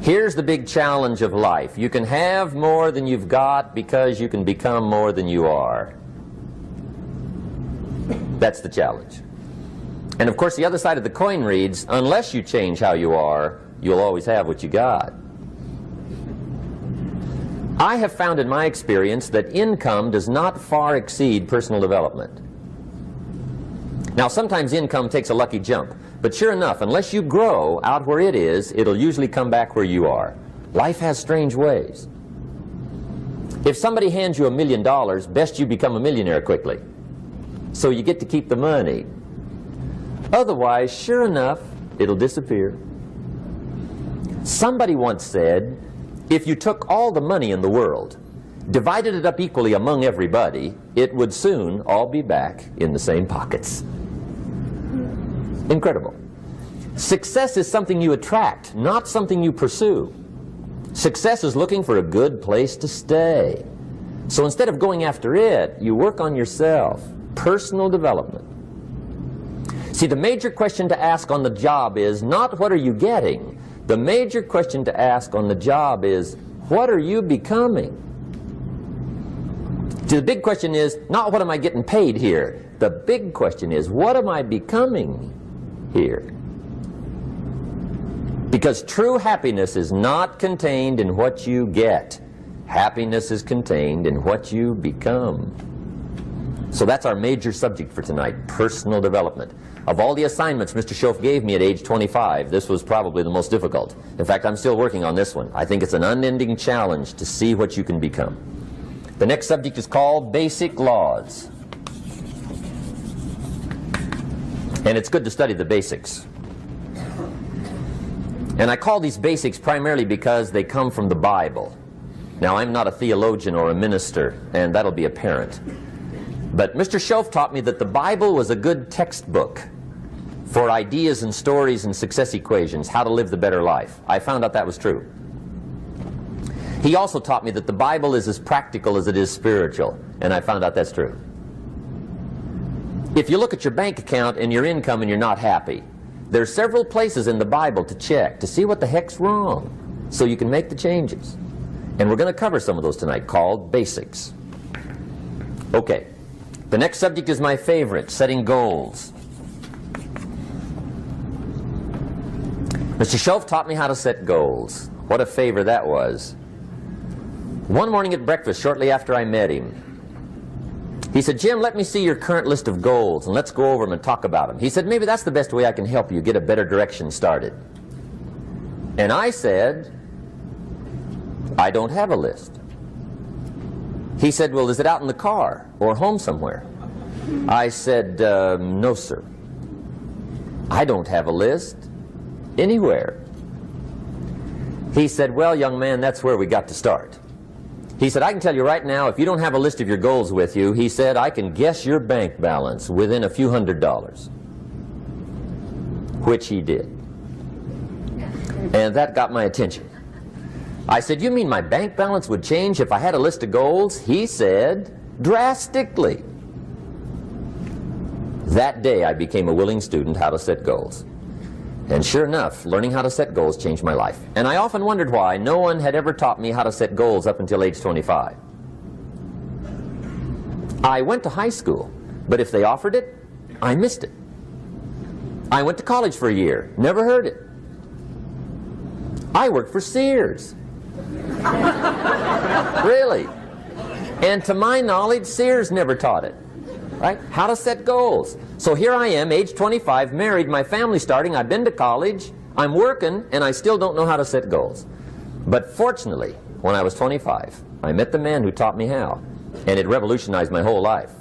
Here's the big challenge of life. You can have more than you've got because you can become more than you are. That's the challenge. And of course the other side of the coin reads, unless you change how you are, you'll always have what you got. I have found in my experience that income does not far exceed personal development. Now sometimes income takes a lucky jump, but sure enough, unless you grow out where it is, it'll usually come back where you are. Life has strange ways. If somebody hands you $1 million, best you become a millionaire quickly, so you get to keep the money. Otherwise, sure enough, it'll disappear. Somebody once said, if you took all the money in the world, divided it up equally among everybody, it would soon all be back in the same pockets. Incredible. Success is something you attract, not something you pursue. Success is looking for a good place to stay. So instead of going after it, you work on yourself. Personal development. See, the major question to ask on the job is not what are you getting? The major question to ask on the job is what are you becoming? See, the big question is not what am I getting paid here? The big question is what am I becoming here? Because true happiness is not contained in what you get. Happiness is contained in what you become. So that's our major subject for tonight, personal development. Of all the assignments Mr. Schoaf gave me at age 25, this was probably the most difficult. In fact, I'm still working on this one. I think it's an unending challenge to see what you can become. The next subject is called Basic Laws. And it's good to study the basics. And I call these basics primarily because they come from the Bible. Now, I'm not a theologian or a minister, and that'll be apparent. But Mr. Schoaf taught me that the Bible was a good textbook for ideas and stories and success equations, how to live the better life. I found out that was true. He also taught me that the Bible is as practical as it is spiritual, and I found out that's true. If you look at your bank account and your income and you're not happy, there are several places in the Bible to check to see what the heck's wrong so you can make the changes. And we're going to cover some of those tonight, called basics. Okay. The next subject is my favorite, setting goals. Mr. Schoaf taught me how to set goals. What a favor that was. One morning at breakfast, shortly after I met him, he said, Jim, let me see your current list of goals and let's go over them and talk about them. He said, maybe that's the best way I can help you get a better direction started. And I said, I don't have a list. He said, well, is it out in the car or home somewhere? I said, no, sir. I don't have a list anywhere. He said, well, young man, that's where we got to start. He said, I can tell you right now, if you don't have a list of your goals with you, he said, I can guess your bank balance within a few $100s. Which he did. And that got my attention. I said, you mean my bank balance would change if I had a list of goals? He said, drastically. That day I became a willing student how to set goals. And sure enough, learning how to set goals changed my life. And I often wondered why no one had ever taught me how to set goals up until age 25. I went to high school, but if they offered it, I missed it. I went to college for a year, never heard it. I worked for Sears. Really. And to my knowledge, Sears never taught it. Right? How to set goals. So here I am, age 25, married, my family's starting, I've been to college, I'm working, and I still don't know how to set goals. But fortunately, when I was 25, I met the man who taught me how, and it revolutionized my whole life.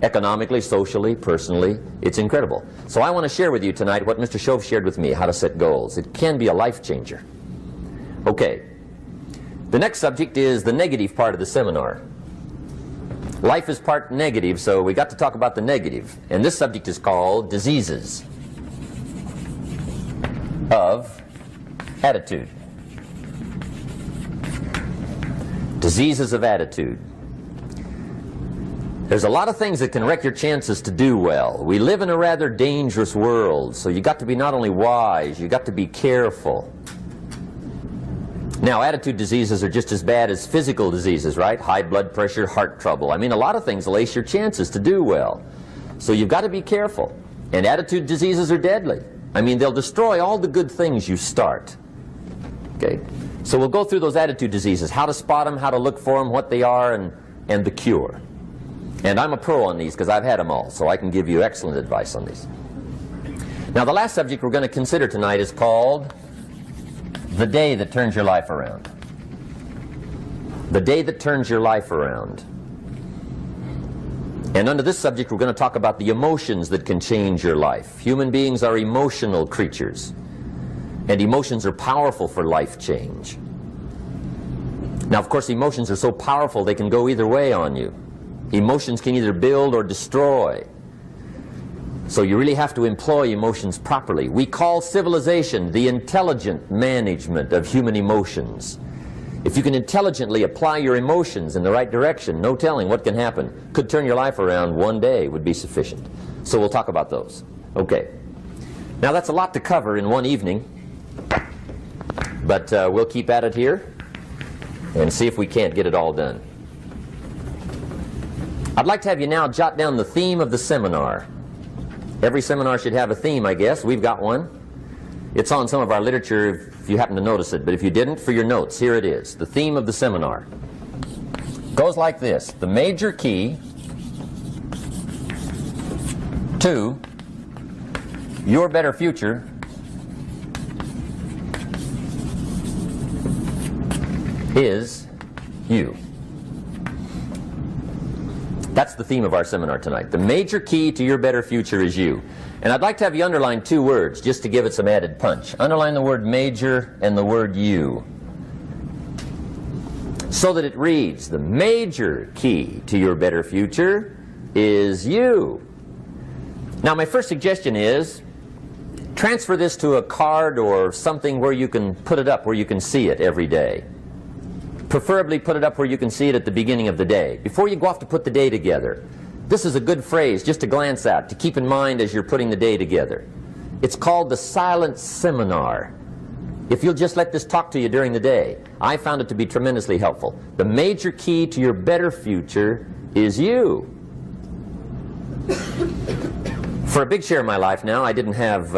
Economically, socially, personally, it's incredible. So I want to share with you tonight what Mr. Schoaf shared with me, how to set goals. It can be a life changer. Okay. The next subject is the negative part of the seminar. Life is part negative, so we got to talk about the negative. And this subject is called diseases of attitude. Diseases of attitude. There's a lot of things that can wreck your chances to do well. We live in a rather dangerous world, so you got to be not only wise, you got to be careful. Now, attitude diseases are just as bad as physical diseases, right? High blood pressure, heart trouble. I mean, a lot of things lace your chances to do well. So you've got to be careful. And attitude diseases are deadly. I mean, they'll destroy all the good things you start. Okay? So we'll go through those attitude diseases, how to spot them, how to look for them, what they are, and the cure. And I'm a pro on these because I've had them all, so I can give you excellent advice on these. Now, the last subject we're going to consider tonight is called the day that turns your life around. The day that turns your life around. And under this subject, we're going to talk about the emotions that can change your life. Human beings are emotional creatures, and emotions are powerful for life change. Now, of course, emotions are so powerful they can go either way on you. Emotions can either build or destroy. So you really have to employ emotions properly. We call civilization the intelligent management of human emotions. If you can intelligently apply your emotions in the right direction, no telling what can happen. Could turn your life around one day would be sufficient. So we'll talk about those. Okay. Now that's a lot to cover in one evening, but we'll keep at it here and see if we can't get it all done. I'd like to have you now jot down the theme of the seminar. Every seminar should have a theme, I guess. We've got one. It's on some of our literature if you happen to notice it, but if you didn't, for your notes, here it is. The theme of the seminar goes like this: the major key to your better future is you. That's the theme of our seminar tonight. The major key to your better future is you. And I'd like to have you underline two words just to give it some added punch. Underline the word major and the word you, so that it reads, the major key to your better future is you. Now, my first suggestion is transfer this to a card or something where you can put it up, where you can see it every day. Preferably put it up where you can see it at the beginning of the day, before you go off to put the day together. This is a good phrase just to glance at, to keep in mind as you're putting the day together. It's called the silent seminar. If you'll just let this talk to you during the day, I found it to be tremendously helpful. The major key to your better future is you. For a big share of my life now, I didn't have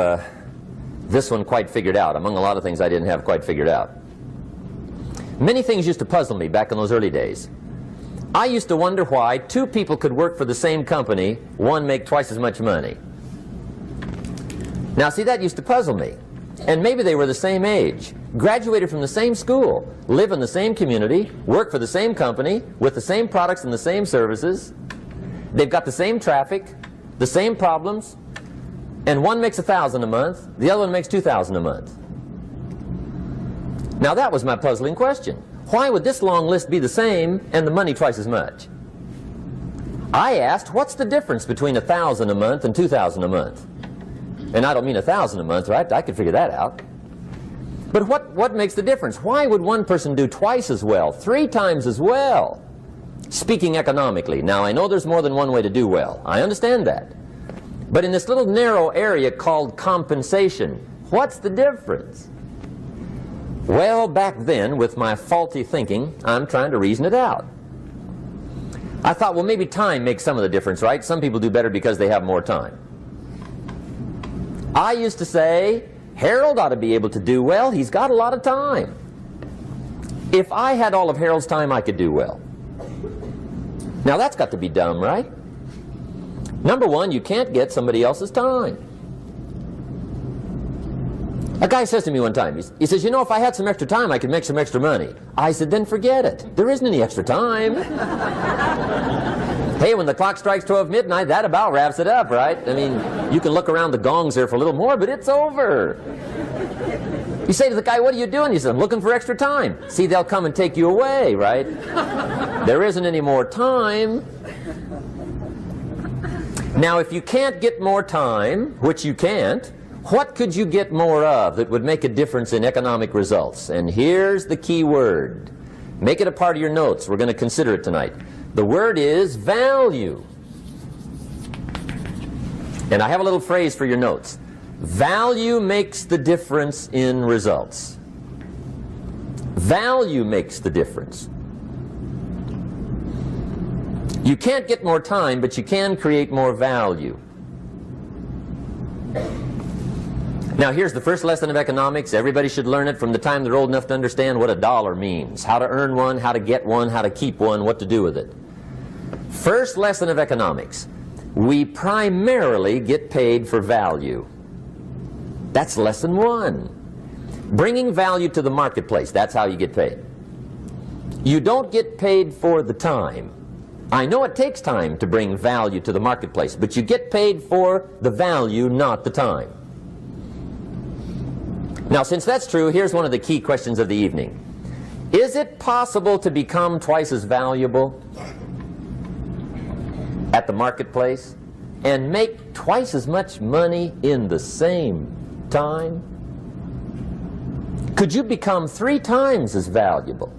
this one quite figured out. Among a lot of things I didn't have quite figured out. Many things used to puzzle me back in those early days. I used to wonder why two people could work for the same company, one make twice as much money. Now see, that used to puzzle me. And maybe they were the same age, graduated from the same school, live in the same community, work for the same company, with the same products and the same services. They've got the same traffic, the same problems, and one makes $1,000 a month, the other one makes $2,000 a month. Now that was my puzzling question. Why would this long list be the same and the money twice as much? I asked, what's the difference between $1,000 a month and $2,000 a month? And I don't mean $1,000 a month, right? I could figure that out. But what makes the difference? Why would one person do twice as well, 3 times as well? Speaking economically. Now I know there's more than one way to do well. I understand that. But in this little narrow area called compensation, what's the difference? Well, back then, with my faulty thinking, I'm trying to reason it out. I thought, well, maybe time makes some of the difference, right? Some people do better because they have more time. I used to say, Harold ought to be able to do well. He's got a lot of time. If I had all of Harold's time, I could do well. Now, that's got to be dumb, right? Number one, you can't get somebody else's time. A guy says to me one time, he says, you know, if I had some extra time, I could make some extra money. I said, then forget it. There isn't any extra time. Hey, when the clock strikes 12 midnight, that about wraps it up, right? I mean, you can look around the gongs there for a little more, but it's over. You say to the guy, what are you doing? He says, I'm looking for extra time. See, they'll come and take you away, right? There isn't any more time. Now, if you can't get more time, which you can't, what could you get more of that would make a difference in economic results? And here's the key word. Make it a part of your notes. We're going to consider it tonight. The word is value. And I have a little phrase for your notes. Value makes the difference in results. Value makes the difference. You can't get more time, but you can create more value. Now here's the first lesson of economics. Everybody should learn it from the time they're old enough to understand what a dollar means. How to earn one, how to get one, how to keep one, what to do with it. First lesson of economics. We primarily get paid for value. That's lesson one. Bringing value to the marketplace, that's how you get paid. You don't get paid for the time. I know it takes time to bring value to the marketplace, but you get paid for the value, not the time. Now, since that's true, here's one of the key questions of the evening. Is it possible to become twice as valuable at the marketplace and make twice as much money in the same time? Could you become 3 times as valuable?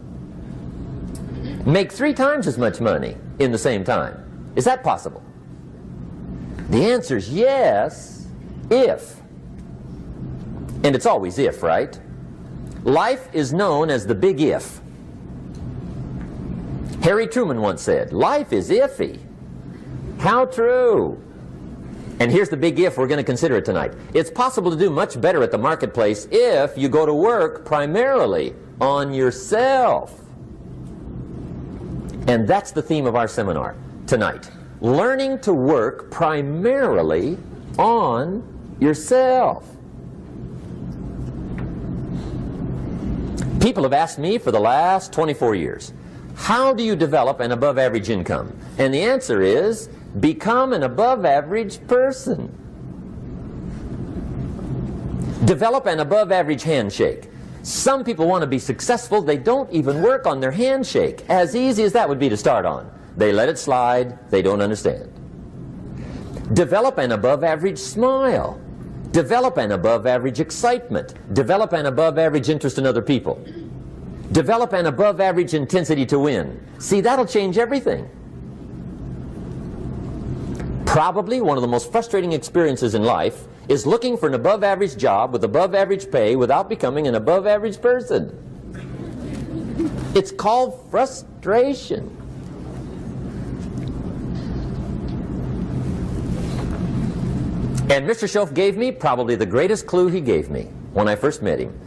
Make 3 times as much money in the same time? Is that possible? The answer is yes, if. And it's always if, right? Life is known as the big if. Harry Truman once said, life is iffy. How true. And here's the big if we're going to consider it tonight. It's possible to do much better at the marketplace if you go to work primarily on yourself. And that's the theme of our seminar tonight. Learning to work primarily on yourself. People have asked me for the last 24 years, how do you develop an above-average income? And the answer is, become an above-average person. Develop an above-average handshake. Some people want to be successful, they don't even work on their handshake. As easy as that would be to start on. They let it slide, they don't understand. Develop an above-average smile. Develop an above-average excitement. Develop an above-average interest in other people. Develop an above-average intensity to win. See, that'll change everything. Probably one of the most frustrating experiences in life is looking for an above-average job with above-average pay without becoming an above-average person. It's called frustration. And Mr. Schoaf gave me probably the greatest clue he gave me when I first met him.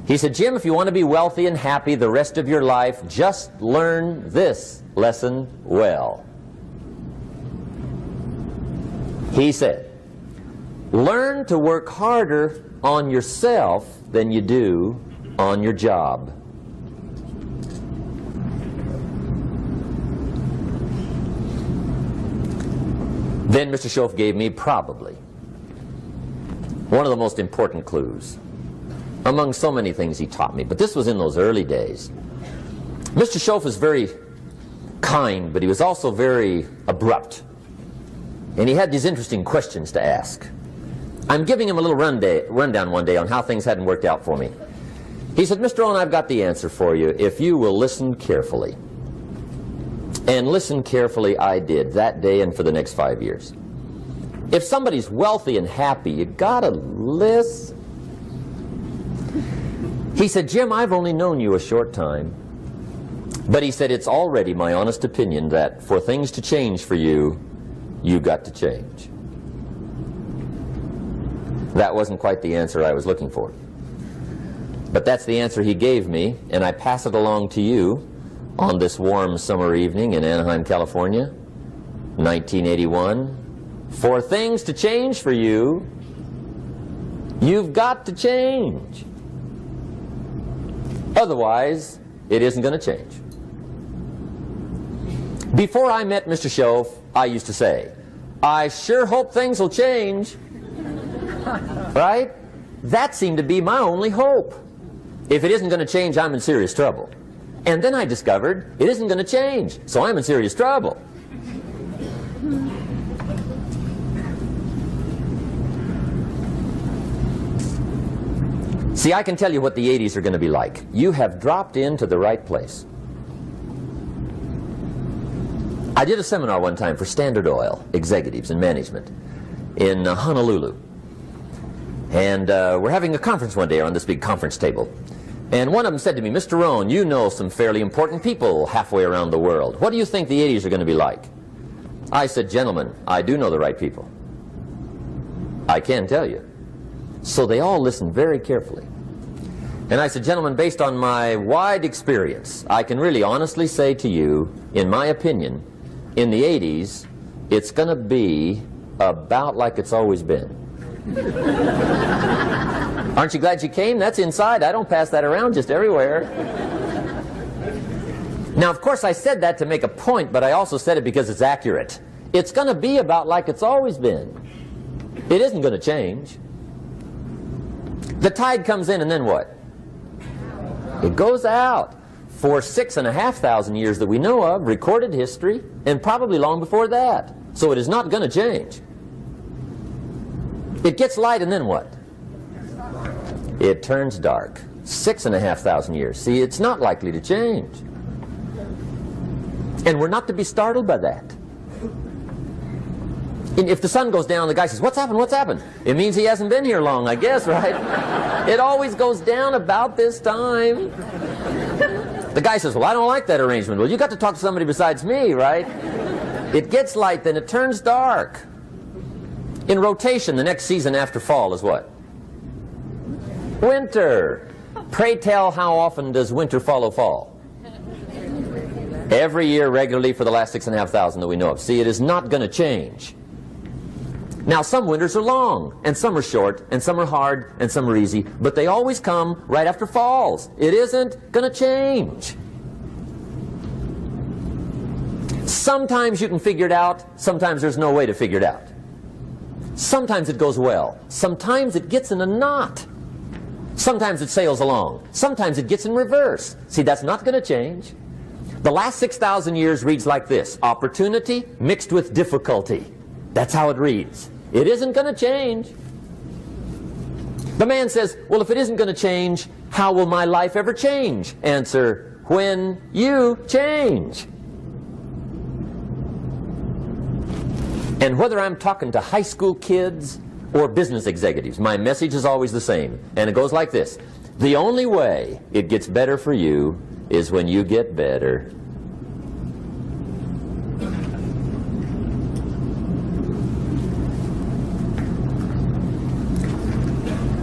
He said, Jim, if you want to be wealthy and happy the rest of your life, just learn this lesson well. He said, learn to work harder on yourself than you do on your job. Then Mr. Schoaf gave me probably one of the most important clues among so many things he taught me, but this was in those early days. Mr. Schoaf was very kind, but he was also very abrupt. And he had these interesting questions to ask. I'm giving him a little rundown one day on how things hadn't worked out for me. He said, Mr. Rhon, I've got the answer for you if you will listen carefully. And listen carefully I did that day and for the next 5 years. If somebody's wealthy and happy, you gotta listen. He said, Jim, I've only known you a short time. But he said, it's already my honest opinion that for things to change for you, you've got to change. That wasn't quite the answer I was looking for. But that's the answer he gave me, and I pass it along to you on this warm summer evening in Anaheim, California, 1981. For things to change for you, you've got to change. Otherwise, it isn't going to change. Before I met Mr. Schoaf, I used to say, I sure hope things will change. Right? That seemed to be my only hope. If it isn't going to change, I'm in serious trouble. And then I discovered it isn't going to change, so I'm in serious trouble. See, I can tell you what the 80s are going to be like. You have dropped into the right place. I did a seminar one time for Standard Oil executives and management in Honolulu. And we're having a conference one day on this big conference table. And one of them said to me, Mr. Rhon, you know some fairly important people halfway around the world. What do you think the 80s are going to be like? I said, gentlemen, I do know the right people. I can tell you. So they all listened very carefully. And I said, gentlemen, based on my wide experience, I can really honestly say to you, in my opinion, in the 80s, it's going to be about like it's always been. Aren't you glad you came? That's inside. I don't pass that around just everywhere. Now, of course, I said that to make a point, but I also said it because it's accurate. It's going to be about like it's always been. It isn't going to change. The tide comes in, and then what? It goes out. For 6,500 years that we know of, recorded history, and probably long before that. So it is not going to change. It gets light, and then what? It turns dark. 6,500 years. See, it's not likely to change. And we're not to be startled by that. And if the sun goes down, the guy says, what's happened, what's happened? It means he hasn't been here long, I guess, right? It always goes down about this time. The guy says, well, I don't like that arrangement. Well, you got to talk to somebody besides me, right? It gets light, then it turns dark. In rotation, the next season after fall is what? Winter. Pray tell, how often does winter follow fall? Every year regularly for the last 6,500 that we know of. See, it is not going to change. Now, some winters are long, and some are short, and some are hard, and some are easy, but they always come right after falls. It isn't going to change. Sometimes you can figure it out, sometimes there's no way to figure it out. Sometimes it goes well, sometimes it gets in a knot. Sometimes it sails along, sometimes it gets in reverse. See, that's not going to change. The last 6,000 years reads like this: opportunity mixed with difficulty. That's how it reads. It isn't going to change. The man says, well, if it isn't going to change, how will my life ever change? Answer, when you change. And whether I'm talking to high school kids or business executives, my message is always the same. And it goes like this: the only way it gets better for you is when you get better.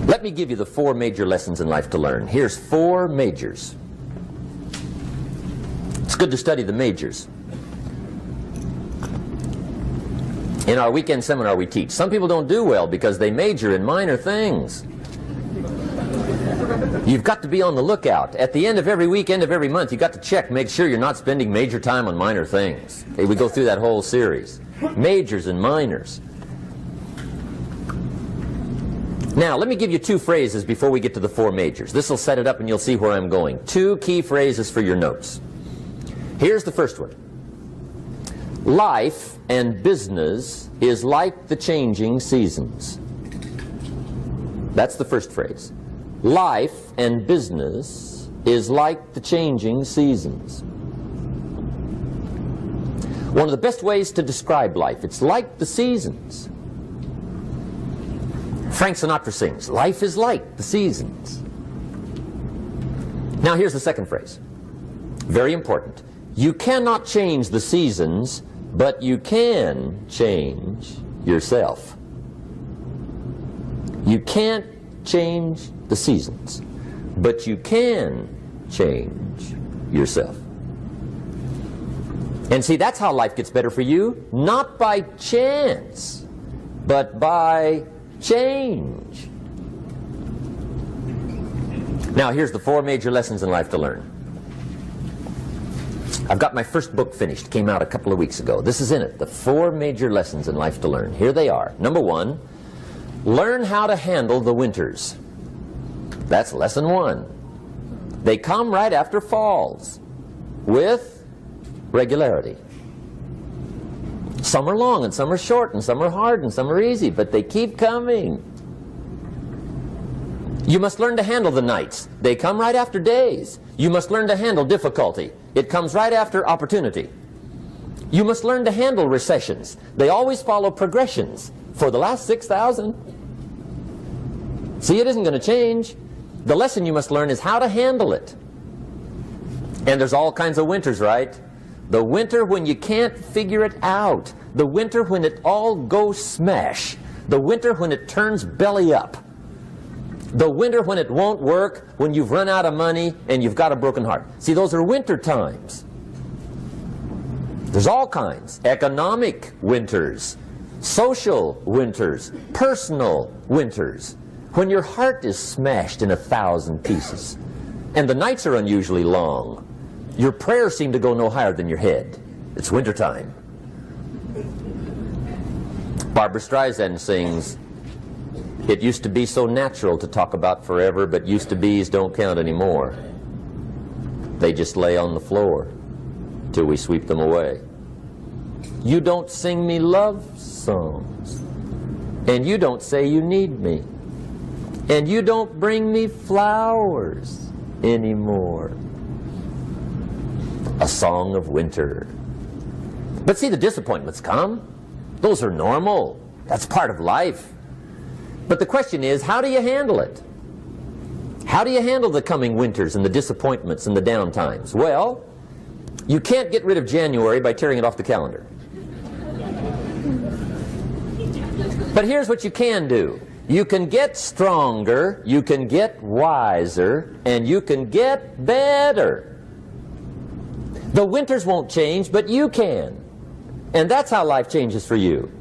Let me give you the 4 major lessons in life to learn. Here's 4 majors. It's good to study the majors. In our weekend seminar we teach. Some people don't do well because they major in minor things. You've got to be on the lookout. At the end of every week, end of every month, you've got to check, make sure you're not spending major time on minor things. Okay, we go through that whole series. Majors and minors. Now, let me give you 2 phrases before we get to the 4 majors. This will set it up and you'll see where I'm going. 2 key phrases for your notes. Here's the first one. Life and business is like the changing seasons. That's the first phrase. Life and business is like the changing seasons. One of the best ways to describe life, it's like the seasons. Frank Sinatra sings, life is like the seasons. Now here's the second phrase. Very important. You cannot change the seasons, but you can change yourself. You can't change the seasons, but you can change yourself. And see, that's how life gets better for you, not by chance, but by change. Now, here's the 4 major lessons in life to learn. I've got my first book finished. Came out a couple of weeks ago. This is in it. The 4 major lessons in life to learn. Here they are. Number 1, learn how to handle the winters. That's lesson 1. They come right after falls with regularity. Some are long and some are short and some are hard and some are easy, but they keep coming. You must learn to handle the nights. They come right after days. You must learn to handle difficulty. It comes right after opportunity. You must learn to handle recessions. They always follow progressions. For the last 6,000. See, it isn't going to change. The lesson you must learn is how to handle it. And there's all kinds of winters, right? The winter when you can't figure it out. The winter when it all goes smash. The winter when it turns belly up. The winter when it won't work, when you've run out of money and you've got a broken heart. See, those are winter times. There's all kinds. Economic winters, social winters, personal winters. When your heart is smashed in 1,000 pieces and the nights are unusually long, your prayers seem to go no higher than your head. It's wintertime. Barbra Streisand sings, "It used to be so natural to talk about forever, but used to be's don't count anymore. They just lay on the floor till we sweep them away. You don't sing me love songs, and you don't say you need me, and you don't bring me flowers anymore." A song of winter. But see, the disappointments come. Those are normal. That's part of life. But the question is, how do you handle it? How do you handle the coming winters and the disappointments and the down times? Well, you can't get rid of January by tearing it off the calendar. But here's what you can do. You can get stronger, you can get wiser, and you can get better. The winters won't change, but you can. And that's how life changes for you.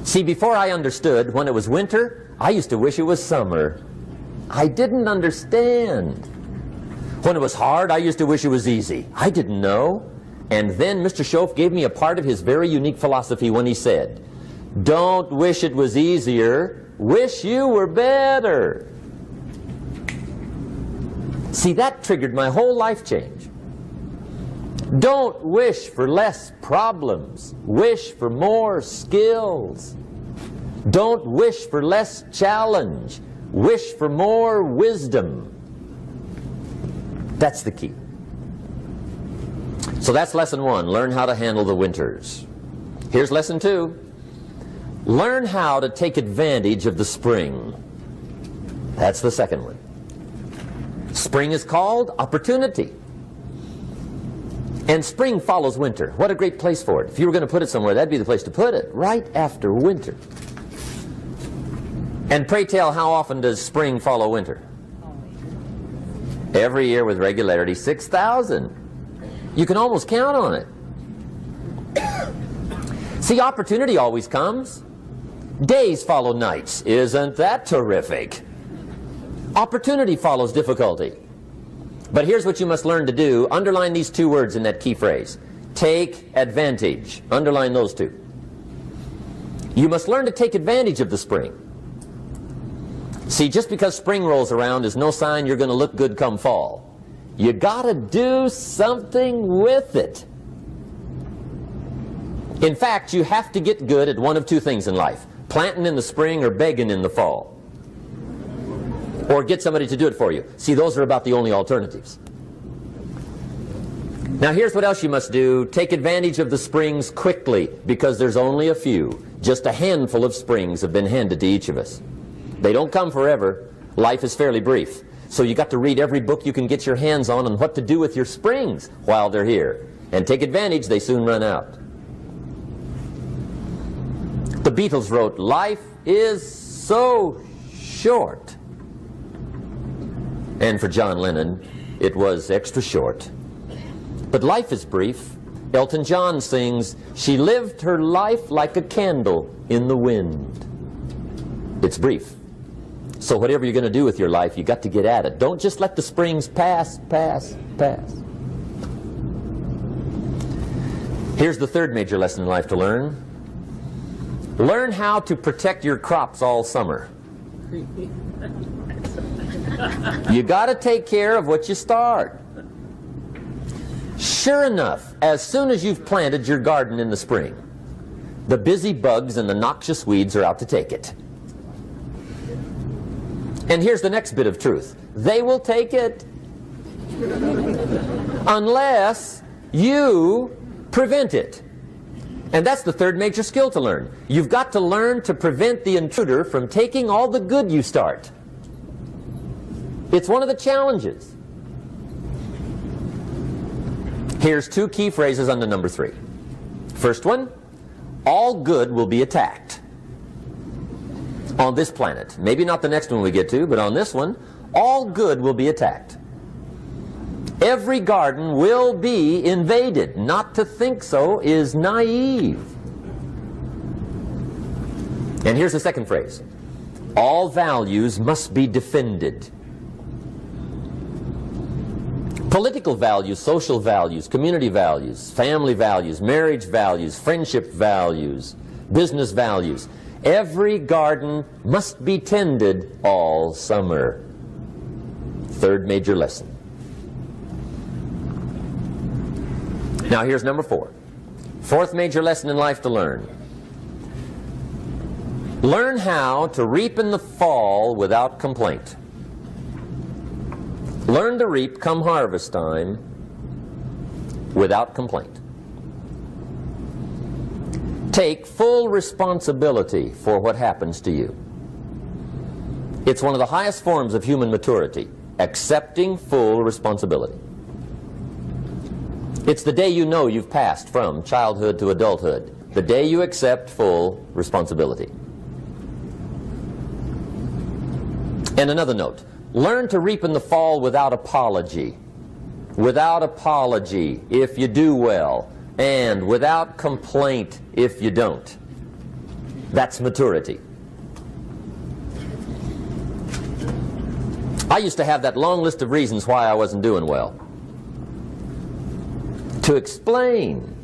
See, before I understood, when it was winter, I used to wish it was summer. I didn't understand. When it was hard, I used to wish it was easy. I didn't know. And then Mr. Schoaf gave me a part of his very unique philosophy when he said, "Don't wish it was easier, wish you were better." See, that triggered my whole life change. Don't wish for less problems, wish for more skills. Don't wish for less challenge, wish for more wisdom. That's the key. So that's lesson 1, learn how to handle the winters. Here's lesson 2, learn how to take advantage of the spring. That's the second one. Spring is called opportunity. And spring follows winter. What a great place for it. If you were going to put it somewhere, that'd be the place to put it, right after winter. And pray tell, how often does spring follow winter? Every year with regularity, 6,000. You can almost count on it. See, opportunity always comes. Days follow nights. Isn't that terrific? Opportunity follows difficulty. But here's what you must learn to do. Underline these 2 words in that key phrase. Take advantage. Underline those 2. You must learn to take advantage of the spring. See, just because spring rolls around is no sign you're going to look good come fall. You got to do something with it. In fact, you have to get good at one of 2 things in life. Planting in the spring or begging in the fall. Or get somebody to do it for you. See, those are about the only alternatives. Now here's what else you must do. Take advantage of the springs quickly, because there's only a few. Just a handful of springs have been handed to each of us. They don't come forever. Life is fairly brief. So you got to read every book you can get your hands on what to do with your springs while they're here. And take advantage, they soon run out. The Beatles wrote, "Life is so short." And for John Lennon, it was extra short. But life is brief. Elton John sings, "She lived her life like a candle in the wind." It's brief. So whatever you're going to do with your life, you got to get at it. Don't just let the springs pass. Here's the third major lesson in life to learn. Learn how to protect your crops all summer. You got to take care of what you start. Sure enough, as soon as you've planted your garden in the spring, the busy bugs and the noxious weeds are out to take it. And here's the next bit of truth. They will take it unless you prevent it. And that's the third major skill to learn. You've got to learn to prevent the intruder from taking all the good you start. It's one of the challenges. Here's two key phrases under number 3. First one, all good will be attacked on this planet. Maybe not the next one we get to, but on this one, all good will be attacked. Every garden will be invaded. Not to think so is naive. And here's the second phrase. All values must be defended. Political values, social values, community values, family values, marriage values, friendship values, business values. Every garden must be tended all summer. Third major lesson. Now here's number 4. Fourth major lesson in life to learn. Learn how to reap in the fall without complaint. Learn to reap come harvest time without complaint. Take full responsibility for what happens to you. It's one of the highest forms of human maturity, accepting full responsibility. It's the day you know you've passed from childhood to adulthood, the day you accept full responsibility. And another note, learn to reap in the fall without apology. Without apology if you do well, and without complaint if you don't. That's maturity. I used to have that long list of reasons why I wasn't doing well. To explain.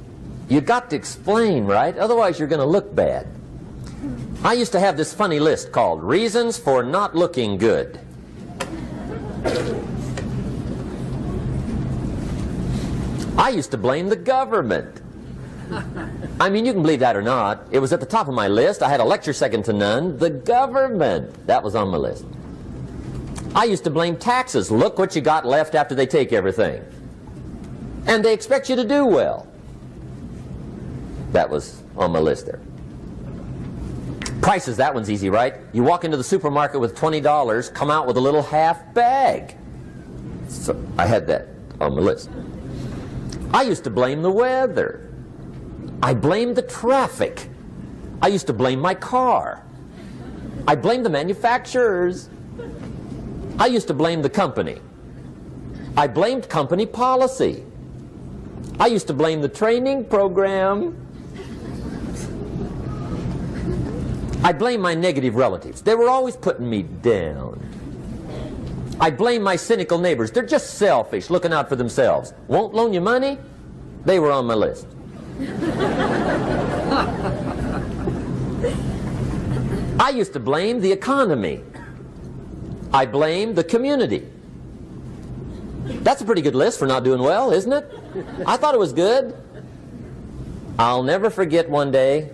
You got to explain, right? Otherwise you're going to look bad. I used to have this funny list called Reasons for Not Looking Good. I used to blame the government. I mean, you can believe that or not. It was at the top of my list. I had a lecture second to none. The government. That was on my list. I used to blame taxes. Look what you got left after they take everything. And they expect you to do well. That was on my list there. Prices, that one's easy, right? You walk into the supermarket with $20, come out with a little half bag. So I had that on my list. I used to blame the weather. I blamed the traffic. I used to blame my car. I blamed the manufacturers. I used to blame the company. I blamed company policy. I used to blame the training program. I blame my negative relatives. They were always putting me down. I blame my cynical neighbors. They're just selfish, looking out for themselves. Won't loan you money? They were on my list. I used to blame the economy. I blamed the community. That's a pretty good list for not doing well, isn't it? I thought it was good. I'll never forget one day,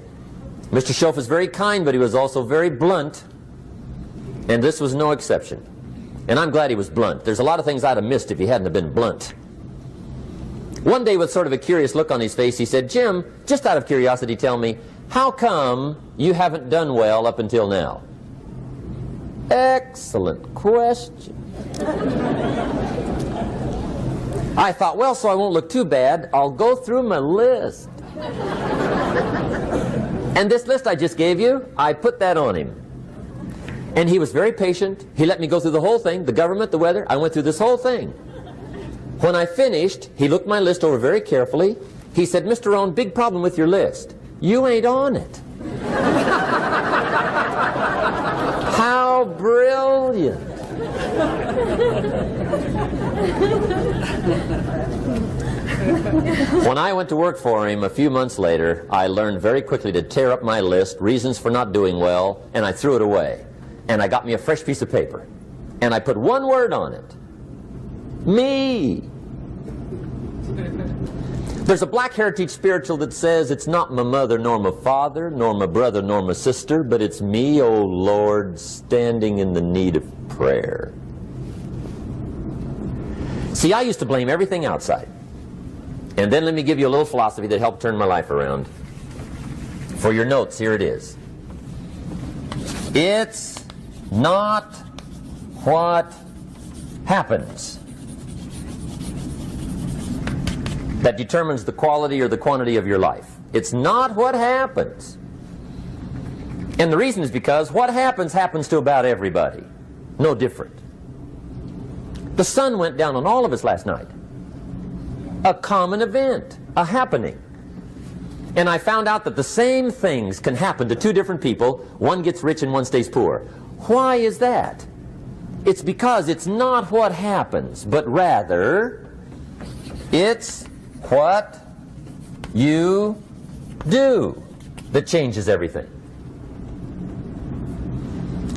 Mr. Schoaf was very kind, but he was also very blunt, and this was no exception. And I'm glad he was blunt. There's a lot of things I'd have missed if he hadn't have been blunt. One day, with sort of a curious look on his face, he said, "Jim, just out of curiosity, tell me, how come you haven't done well up until now?" Excellent question. I thought, well, so I won't look too bad, I'll go through my list. And this list I just gave you, I put that on him. And he was very patient. He let me go through the whole thing, the government, the weather. I went through this whole thing. When I finished, he looked my list over very carefully. He said, "Mr. Rhon, big problem with your list. You ain't on it." How brilliant. When I went to work for him a few months later, I learned very quickly to tear up my list, reasons for not doing well, and I threw it away. And I got me a fresh piece of paper. And I put one word on it. Me. There's a Black Heritage spiritual that says, "It's not my mother nor my father, nor my brother nor my sister, but it's me, O Lord, standing in the need of prayer." See, I used to blame everything outside. And then let me give you a little philosophy that helped turn my life around. For your notes, here it is. It's not what happens that determines the quality or the quantity of your life. It's not what happens. And the reason is because what happens happens to about everybody. No different. The sun went down on all of us last night. A common event, a happening. And I found out that the same things can happen to two different people. One gets rich and one stays poor. Why is that? It's because it's not what happens, but rather it's what you do that changes everything.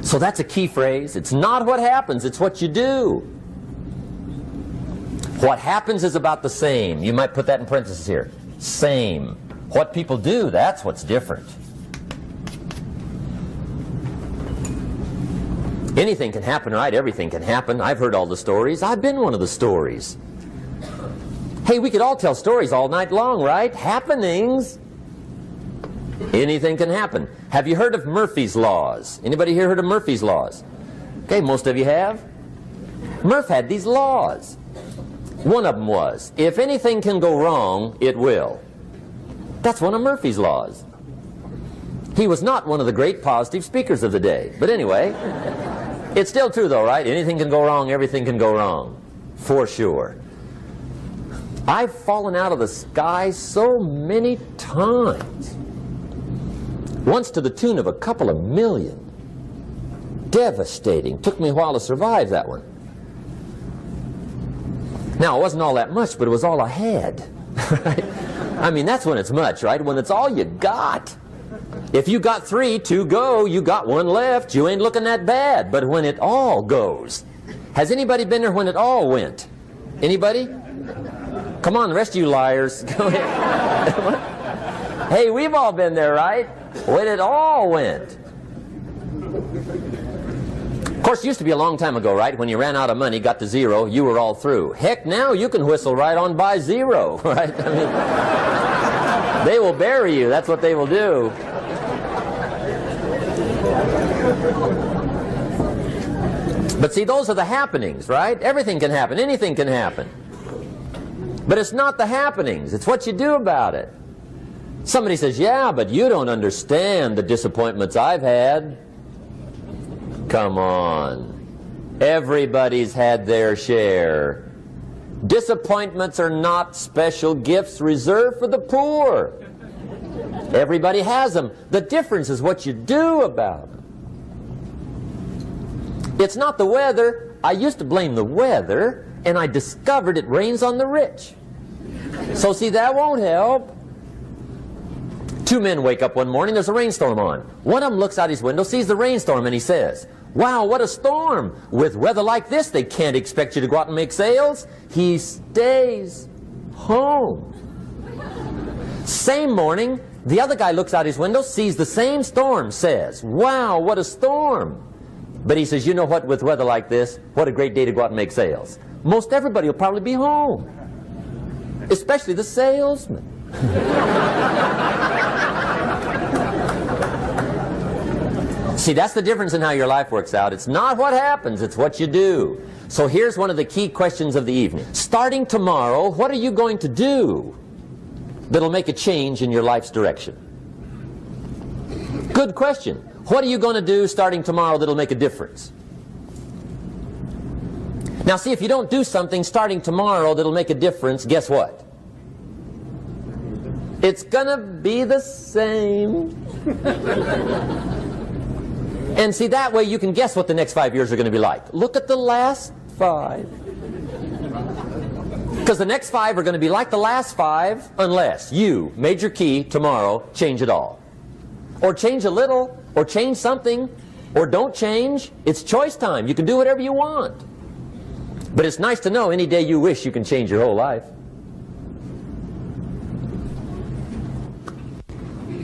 So that's a key phrase. It's not what happens, it's what you do. What happens is about the same. You might put that in parentheses here. Same. What people do, that's what's different. Anything can happen, right? Everything can happen. I've heard all the stories. I've been one of the stories. Hey, we could all tell stories all night long, right? Happenings. Anything can happen. Have you heard of Murphy's Laws? Anybody here heard of Murphy's Laws? Okay, most of you have. Murph had these laws. One of them was, if anything can go wrong, it will. That's one of Murphy's Laws. He was not one of the great positive speakers of the day. But anyway, it's still true though, right? Anything can go wrong, everything can go wrong. For sure. I've fallen out of the sky so many times. Once to the tune of a couple of million. Devastating. Took me a while to survive that one. Now, it wasn't all that much, but it was all I had. Right? I mean, that's when it's much, right? When it's all you got. If you got 3, 2 go, you got 1 left, you ain't looking that bad. But when it all goes. Has anybody been there when it all went? Anybody? Come on, the rest of you liars. Go ahead. Hey, we've all been there, right? When it all went. Of course, it used to be a long time ago, right? When you ran out of money, got to 0, you were all through. Heck, now you can whistle right on by 0, right? I mean, they will bury you. That's what they will do. But see, those are the happenings, right? Everything can happen. Anything can happen. But it's not the happenings. It's what you do about it. Somebody says, yeah, but you don't understand the disappointments I've had. Come on. Everybody's had their share. Disappointments are not special gifts reserved for the poor. Everybody has them. The difference is what you do about them. It's not the weather. I used to blame the weather, and I discovered it rains on the rich. So see, that won't help. 2 men wake up one morning, there's a rainstorm on. One of them looks out his window, sees the rainstorm, and he says, wow, what a storm. With weather like this, they can't expect you to go out and make sales. He stays home. Same morning, the other guy looks out his window, sees the same storm, says, wow, what a storm. But he says, you know what, with weather like this, what a great day to go out and make sales. Most everybody will probably be home. Especially the salesman. See, that's the difference in how your life works out. It's not what happens, it's what you do. So here's one of the key questions of the evening. Starting tomorrow, what are you going to do that'll make a change in your life's direction? Good question. What are you going to do starting tomorrow that'll make a difference? Now see, if you don't do something starting tomorrow that'll make a difference, guess what? It's gonna be the same. And see, that way you can guess what the next 5 years are going to be like. Look at the last 5. Because the next 5 are going to be like the last 5 unless you, major key, tomorrow, change it all. Or change a little, or change something, or don't change. It's choice time. You can do whatever you want. But it's nice to know any day you wish you can change your whole life.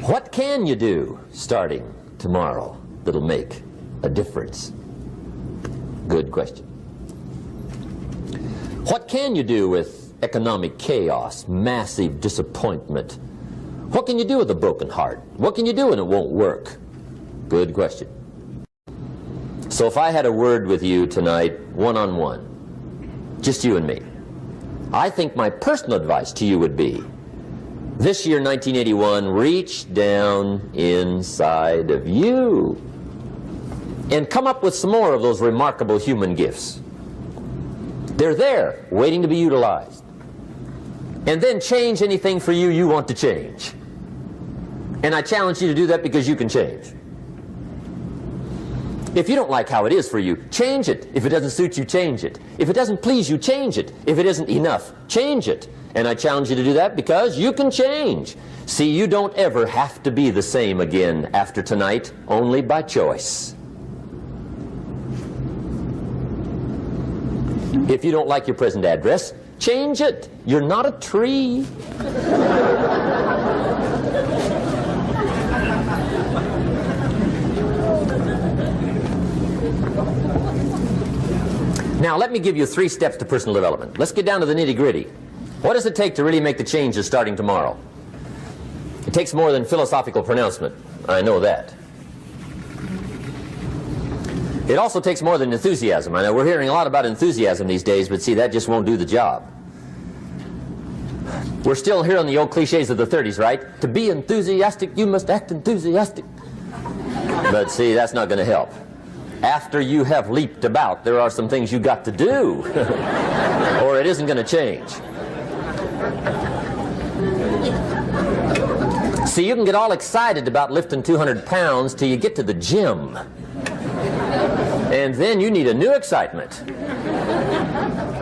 What can you do starting tomorrow that'll make a difference? Good question. What can you do with economic chaos, massive disappointment? What can you do with a broken heart? What can you do when it won't work? Good question. So if I had a word with you tonight, one-on-one, just you and me. I think my personal advice to you would be, this year, 1981, reach down inside of you and come up with some more of those remarkable human gifts. They're there, waiting to be utilized. And then change anything for you you want to change. And I challenge you to do that because you can change. If you don't like how it is for you, change it. If it doesn't suit you, change it. If it doesn't please you, change it. If it isn't enough, change it. And I challenge you to do that because you can change. See, you don't ever have to be the same again after tonight, only by choice. If you don't like your present address, change it. You're not a tree. Now, let me give you 3 steps to personal development. Let's get down to the nitty-gritty. What does it take to really make the changes starting tomorrow? It takes more than philosophical pronouncement. I know that. It also takes more than enthusiasm. I know we're hearing a lot about enthusiasm these days, but see, that just won't do the job. We're still hearing the old cliches of the 30s, right? To be enthusiastic, you must act enthusiastic. But see, that's not going to help. After you have leaped about, there are some things you got to do, or it isn't going to change. See, you can get all excited about lifting 200 pounds till you get to the gym. And then you need a new excitement.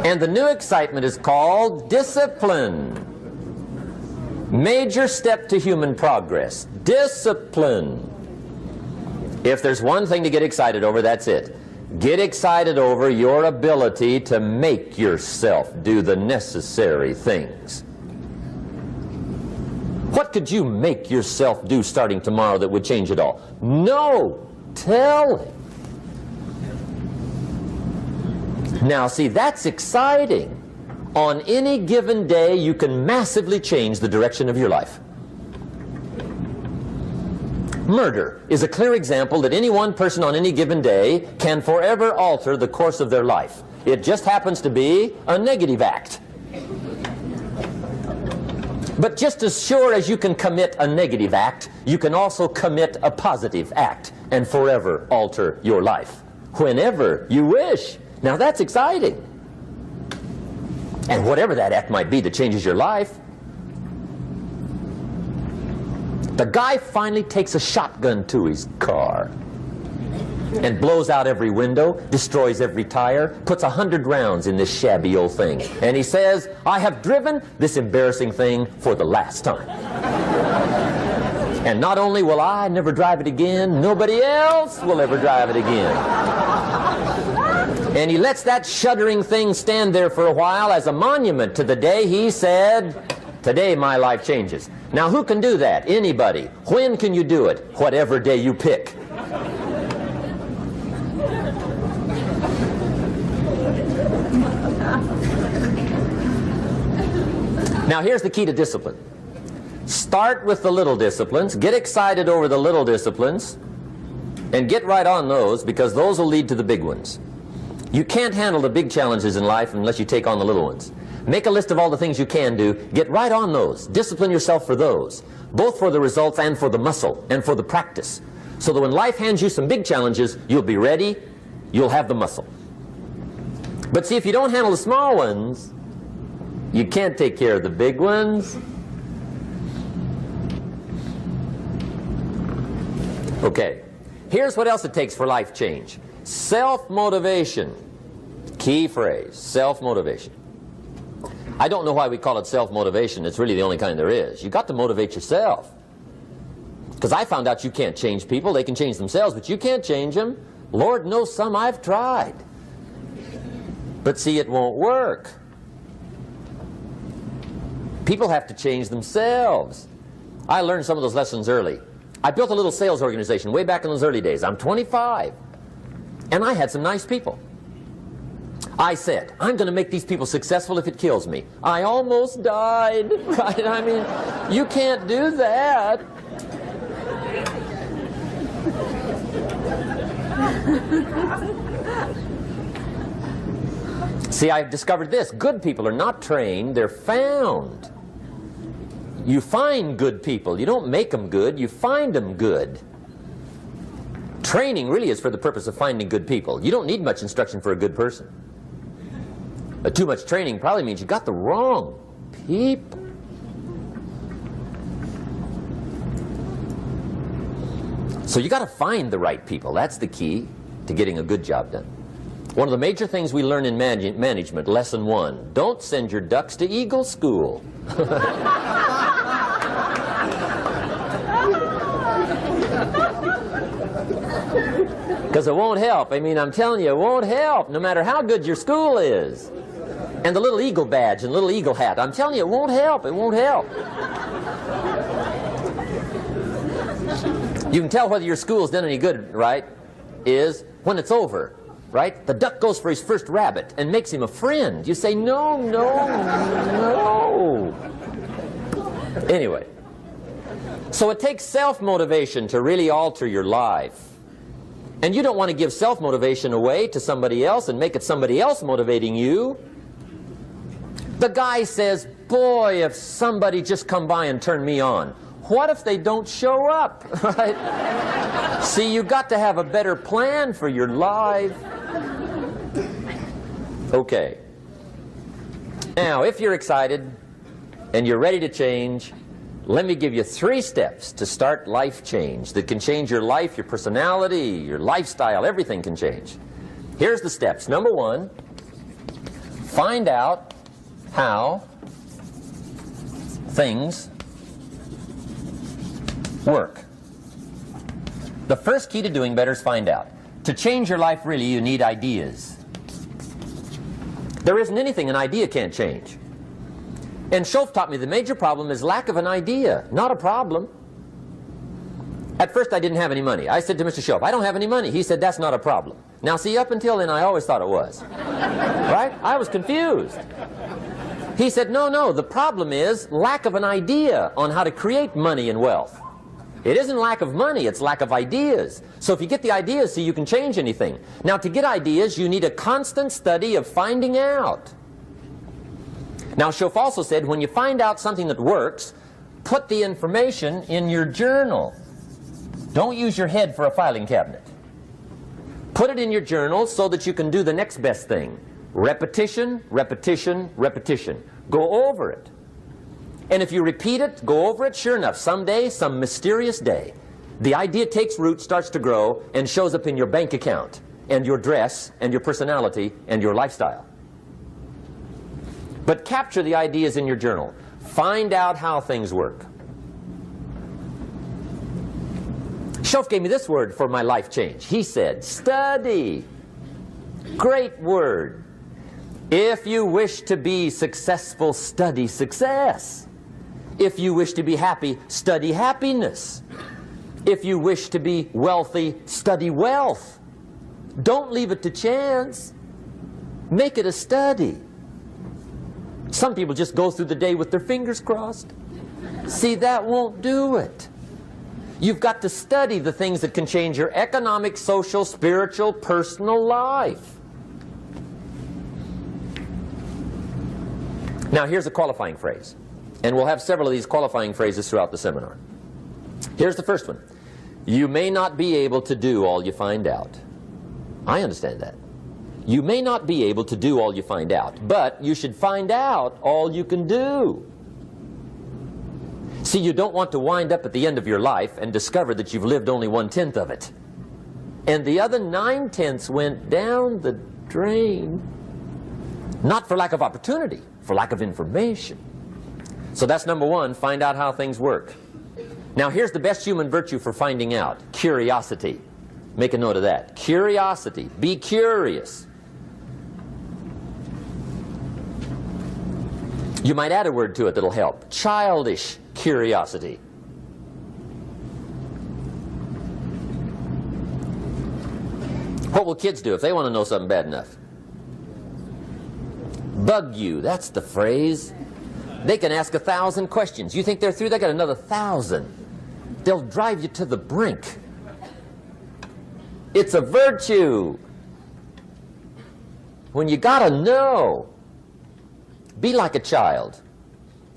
And the new excitement is called discipline. Major step to human progress. Discipline. If there's one thing to get excited over, that's it. Get excited over your ability to make yourself do the necessary things. What could you make yourself do starting tomorrow that would change it all? No! Tell him. Now, see, that's exciting. On any given day, you can massively change the direction of your life. Murder is a clear example that any one person on any given day can forever alter the course of their life. It just happens to be a negative act. But just as sure as you can commit a negative act, you can also commit a positive act and forever alter your life, whenever you wish. Now that's exciting. And whatever that act might be that changes your life. The guy finally takes a shotgun to his car and blows out every window, destroys every tire, puts 100 rounds in this shabby old thing. And he says, I have driven this embarrassing thing for the last time. And not only will I never drive it again, nobody else will ever drive it again. And he lets that shuddering thing stand there for a while as a monument to the day he said, today my life changes. Now who can do that? Anybody. When can you do it? Whatever day you pick. Now here's the key to discipline. Start with the little disciplines, get excited over the little disciplines, and get right on those, because those will lead to the big ones. You can't handle the big challenges in life unless you take on the little ones. Make a list of all the things you can do, get right on those, discipline yourself for those, both for the results and for the muscle and for the practice, so that when life hands you some big challenges, you'll be ready, you'll have the muscle. But see, if you don't handle the small ones, you can't take care of the big ones. Okay, here's what else it takes for life change. Self-motivation. Key phrase, self-motivation. I don't know why we call it self-motivation. It's really the only kind there is. You've got to motivate yourself. Because I found out you can't change people. They can change themselves, but you can't change them. Lord knows some I've tried. But see, it won't work. People have to change themselves. I learned some of those lessons early. I built a little sales organization way back in those early days. I'm 25. And I had some nice people. I said, I'm going to make these people successful if it kills me. I almost died, right? I mean, you can't do that. See, I've discovered this. Good people are not trained, they're found. You find good people. You don't make them good, you find them good. Training really is for the purpose of finding good people. You don't need much instruction for a good person. But too much training probably means you got the wrong people. So you got to find the right people. That's the key to getting a good job done. One of the major things we learn in management, lesson 1, don't send your ducks to Eagle School. Because it won't help. I mean, I'm telling you, it won't help, no matter how good your school is. And the little eagle badge and little eagle hat, I'm telling you, it won't help. It won't help. You can tell whether your school's done any good, right, is when it's over, right? The duck goes for his first rabbit and makes him a friend. You say, no, no, no. Anyway, so it takes self-motivation to really alter your life. And you don't want to give self-motivation away to somebody else and make it somebody else motivating you. The guy says, boy, if somebody just come by and turn me on. What if they don't show up? Right? See, you got to have a better plan for your life. Okay. Now, if you're excited and you're ready to change, let me give you 3 steps to start life change that can change your life, your personality, your lifestyle, everything can change. Here's the steps. Number 1, find out how things work. The first key to doing better is find out. To change your life, really, you need ideas. There isn't anything an idea can't change. And Schoaf taught me the major problem is lack of an idea, not a problem. At first I didn't have any money. I said to Mr. Schoaf, I don't have any money. He said, that's not a problem. Now see, up until then I always thought it was. Right? I was confused. He said, no, no, the problem is lack of an idea on how to create money and wealth. It isn't lack of money, it's lack of ideas. So if you get the ideas, see, you can change anything. Now to get ideas, you need a constant study of finding out. Now Schoaf also said, when you find out something that works, put the information in your journal. Don't use your head for a filing cabinet. Put it in your journal so that you can do the next best thing. Repetition, repetition, repetition. Go over it. And if you repeat it, go over it, sure enough, someday, some mysterious day, the idea takes root, starts to grow, and shows up in your bank account, and your dress, and your personality, and your lifestyle. But capture the ideas in your journal. Find out how things work. Schoaf gave me this word for my life change. He said, study. Great word. If you wish to be successful, study success. If you wish to be happy, study happiness. If you wish to be wealthy, study wealth. Don't leave it to chance. Make it a study. Some people just go through the day with their fingers crossed. See, that won't do it. You've got to study the things that can change your economic, social, spiritual, personal life. Now here's a qualifying phrase. And we'll have several of these qualifying phrases throughout the seminar. Here's the first one. You may not be able to do all you find out. I understand that. You may not be able to do all you find out, but you should find out all you can do. See, you don't want to wind up at the end of your life and discover that you've lived only 1/10 of it. And the other 9/10 went down the drain. Not for lack of opportunity, for lack of information. So that's number 1, find out how things work. Now here's the best human virtue for finding out, curiosity. Make a note of that. Curiosity. Be curious. You might add a word to it that'll help. Childish curiosity. What will kids do if they want to know something bad enough? Bug you. That's the phrase. They can ask 1,000 questions. You think they're through? They got another 1,000. They'll drive you to the brink. It's a virtue. when you got to know. Be like a child.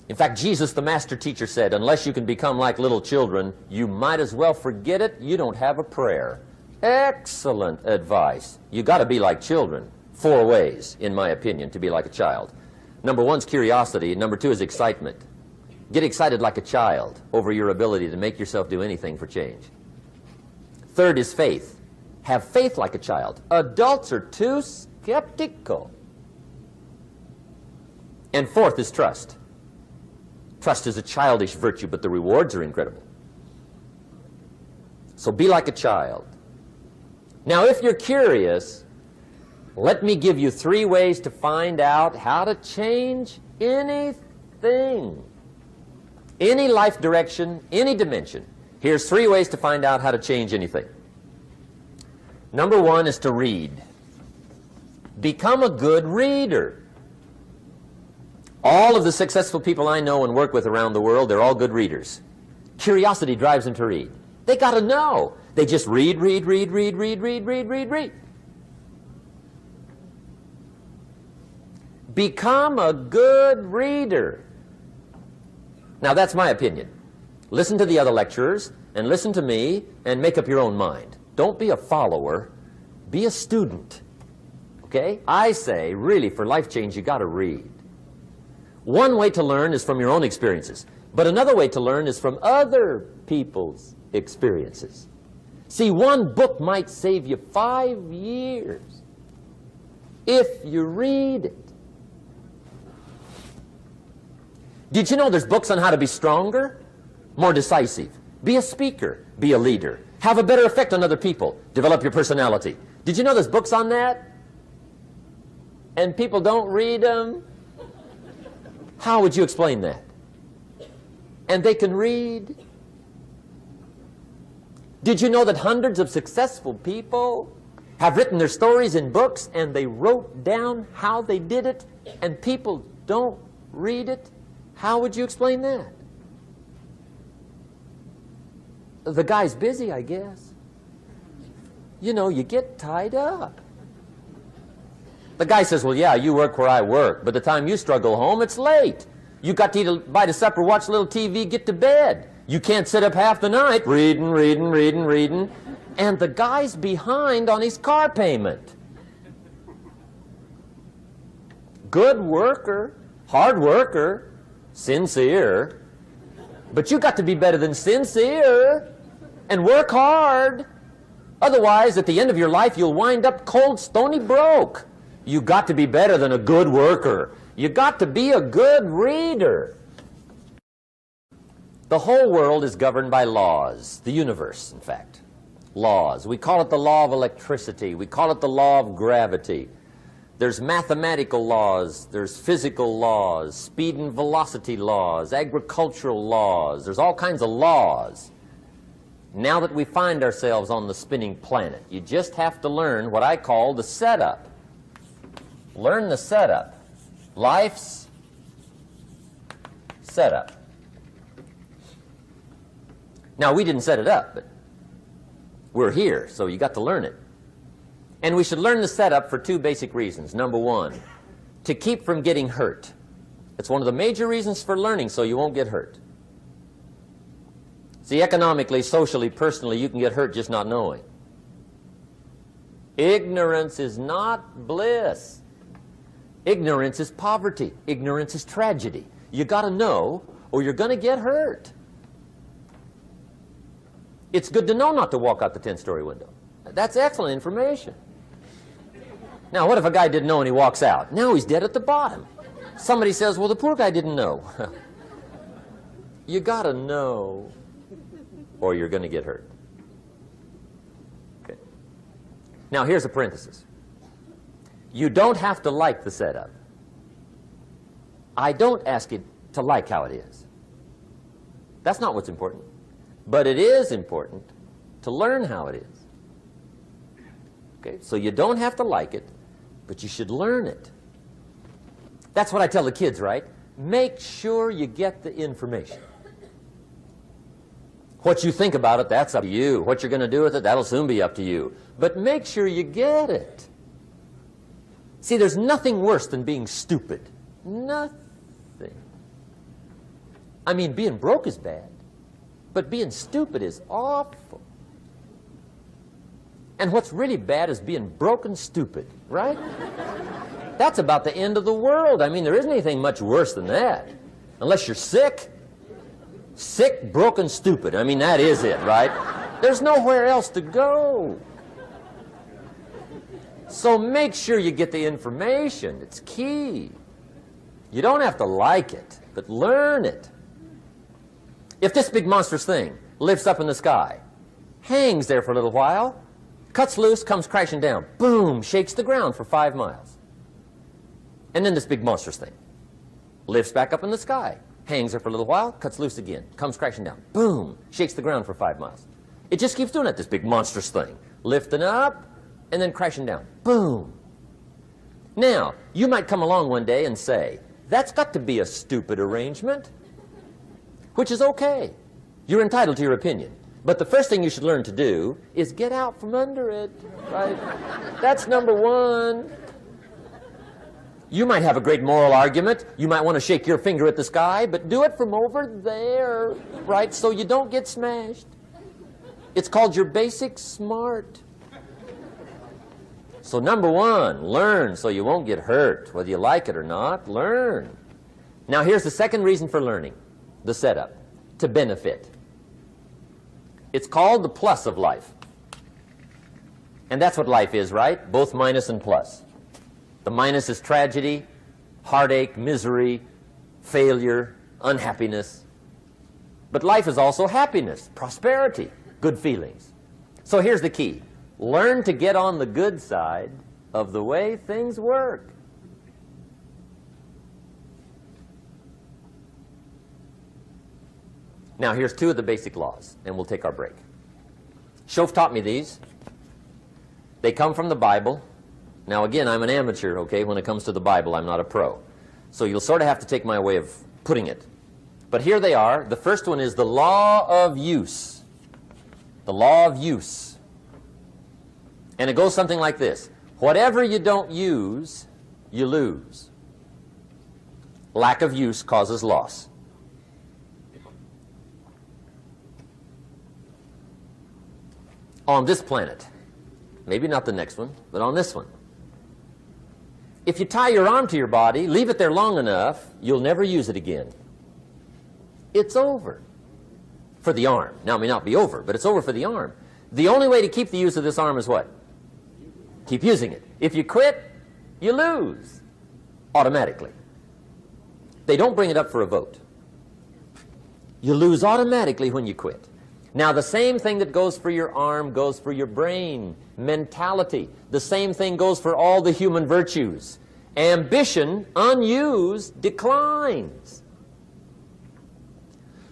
In fact, Jesus, the master teacher, said, unless you can become like little children, you might as well forget it. You don't have a prayer. Excellent advice. You got to be like children. 4 ways, in my opinion, to be like a child. Number 1 is curiosity, and number 2 is excitement. Get excited like a child over your ability to make yourself do anything for change. 3rd is faith. Have faith like a child. Adults are too skeptical. And 4th is trust. Trust is a childish virtue, but the rewards are incredible. So be like a child. Now, if you're curious, let me give you 3 ways to find out how to change anything. Any life direction, any dimension. Here's 3 ways to find out how to change anything. Number 1 is to read. Become a good reader. All of the successful people I know and work with around the world, they're all good readers. Curiosity drives them to read. They got to know. They just read. Become a good reader. Now, that's my opinion. Listen to the other lecturers and listen to me and make up your own mind. Don't be a follower. Be a student. Okay? I say, really, for life change, you got to read. One way to learn is from your own experiences, but another way to learn is from other people's experiences. See, one book might save you 5 years if you read it. Did you know there's books on how to be stronger, more decisive, be a speaker, be a leader, have a better effect on other people, develop your personality? Did you know there's books on that? And people don't read them? How would you explain that? And they can read? Did you know that hundreds of successful people have written their stories in books and they wrote down how they did it and people don't read it? How would you explain that? The guy's busy, I guess. You know, you get tied up. The guy says, well, yeah, you work where I work. By the time you struggle home, it's late. You got to eat a bite of supper, watch a little TV, get to bed. You can't sit up half the night reading. And the guy's behind on his car payment. Good worker, hard worker, sincere. But you got to be better than sincere and work hard. Otherwise, at the end of your life, you'll wind up cold, stony broke. You got to be better than a good worker. You got to be a good reader. The whole world is governed by laws. The universe, in fact. Laws. We call it the law of electricity. We call it the law of gravity. There's mathematical laws. There's physical laws. Speed and velocity laws. Agricultural laws. There's all kinds of laws. Now that we find ourselves on the spinning planet, you just have to learn what I call the setup. Learn the setup. Life's setup. Now, we didn't set it up, but we're here, so you got to learn it. And we should learn the setup for 2 basic reasons. Number 1, to keep from getting hurt. It's one of the major reasons for learning, so you won't get hurt. See, economically, socially, personally, you can get hurt just not knowing. Ignorance is not bliss. Ignorance is poverty. Ignorance is tragedy. You got to know or you're going to get hurt. It's good to know not to walk out the 10-story window. That's excellent information. Now, what if a guy didn't know and he walks out? Now he's dead at the bottom. Somebody says, well, the poor guy didn't know. You got to know or you're going to get hurt. Okay. Now, here's a parenthesis. You don't have to like the setup. I don't ask you to like how it is. That's not what's important. But it is important to learn how it is. Okay? So you don't have to like it, but you should learn it. That's what I tell the kids, right? Make sure you get the information. What you think about it, that's up to you. What you're going to do with it, that'll soon be up to you. But make sure you get it. See, there's nothing worse than being stupid. Nothing. I mean, being broke is bad, but being stupid is awful. And what's really bad is being broke and stupid, right? That's about the end of the world. I mean, there isn't anything much worse than that. Unless you're sick. Sick, broken, stupid. I mean, that is it, right? There's nowhere else to go. So make sure you get the information. It's key. You don't have to like it, but learn it. If this big monstrous thing lifts up in the sky, hangs there for a little while, cuts loose, comes crashing down, boom, shakes the ground for 5 miles. And then this big monstrous thing lifts back up in the sky, hangs there for a little while, cuts loose again, comes crashing down, boom, shakes the ground for 5 miles. It just keeps doing it, this big monstrous thing, lifting up and then crashing down, boom. Now, you might come along one day and say, that's got to be a stupid arrangement, which is okay. You're entitled to your opinion. But the first thing you should learn to do is get out from under it, right? That's number one. You might have a great moral argument. You might want to shake your finger at the sky, but do it from over there, right? So you don't get smashed. It's called your basic smart. So number one, learn so you won't get hurt. Whether you like it or not, learn. Now here's the second reason for learning, the setup, to benefit. It's called the plus of life. And that's what life is, right? Both minus and plus. The minus is tragedy, heartache, misery, failure, unhappiness. But life is also happiness, prosperity, good feelings. So here's the key. Learn to get on the good side of the way things work. Now, here's two of the basic laws, and we'll take our break. Shof taught me these. They come from the Bible. Now, again, I'm an amateur, okay? When it comes to the Bible, I'm not a pro. So you'll sort of have to take my way of putting it. But here they are. The first one is the law of use. The law of use. And it goes something like this. Whatever you don't use, you lose. Lack of use causes loss. On this planet, maybe not the next one, but on this one, if you tie your arm to your body, leave it there long enough, you'll never use it again. It's over for the arm. Now, it may not be over, but it's over for the arm. The only way to keep the use of this arm is what? Keep using it. If you quit, you lose automatically. They don't bring it up for a vote. You lose automatically when you quit. Now, the same thing that goes for your arm goes for your brain, mentality. The same thing goes for all the human virtues. Ambition, unused, declines.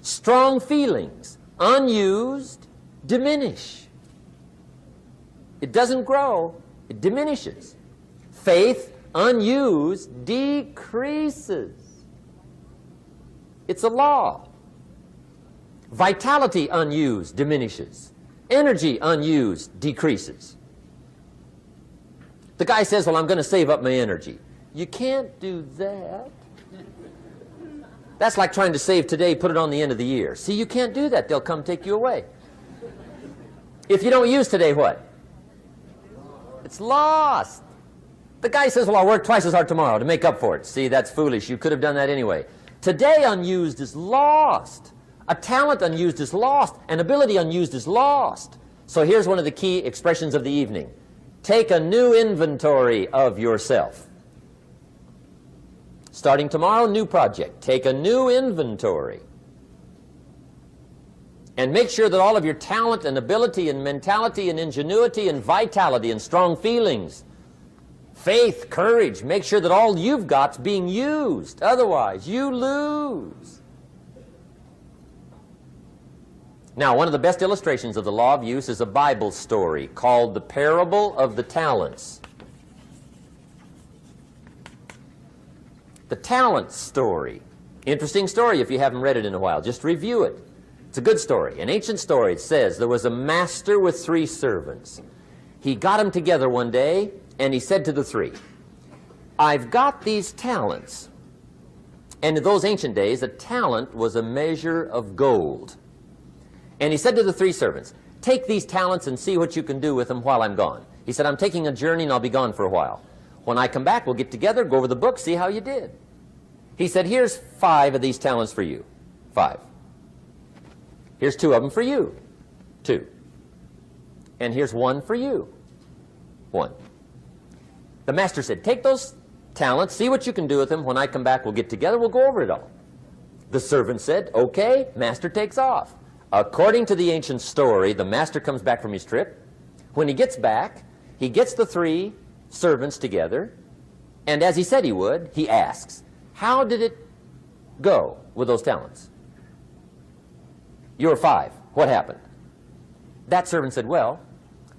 Strong feelings, unused, diminish. It doesn't grow, it diminishes. Faith, unused, decreases. It's a law. Vitality unused diminishes. Energy unused decreases. The guy says, well, I'm going to save up my energy. You can't do that. That's like trying to save today, put it on the end of the year. See, you can't do that. They'll come take you away. If you don't use today, what? It's lost. The guy says, well, I'll work twice as hard tomorrow to make up for it. See, that's foolish. You could have done that anyway. Today unused is lost. A talent unused is lost. An ability unused is lost. So here's one of the key expressions of the evening. Take a new inventory of yourself. Starting tomorrow, new project. Take a new inventory. And make sure that all of your talent and ability and mentality and ingenuity and vitality and strong feelings, faith, courage, make sure that all you've got's being used. Otherwise, you lose. Now, one of the best illustrations of the law of use is a Bible story called the Parable of the Talents. The Talents story. Interesting story if you haven't read it in a while. Just review it. It's a good story. An ancient story. It says there was a master with 3 servants. He got them together one day and he said to the 3, I've got these talents. And in those ancient days, a talent was a measure of gold. And he said to the 3 servants, take these talents and see what you can do with them while I'm gone. He said, I'm taking a journey and I'll be gone for a while. When I come back, we'll get together, go over the book, see how you did. He said, here's 5 of these talents for you. 5. Here's 2 of them for you. 2. And here's 1 for you. 1. The master said, take those talents, see what you can do with them. When I come back, we'll get together, we'll go over it all. The servant said, okay, master takes off. According to the ancient story, the master comes back from his trip. When he gets back, he gets the 3 servants together, and as he said he would, he asks, how did it go with those talents? You were 5. What happened? That servant said, well,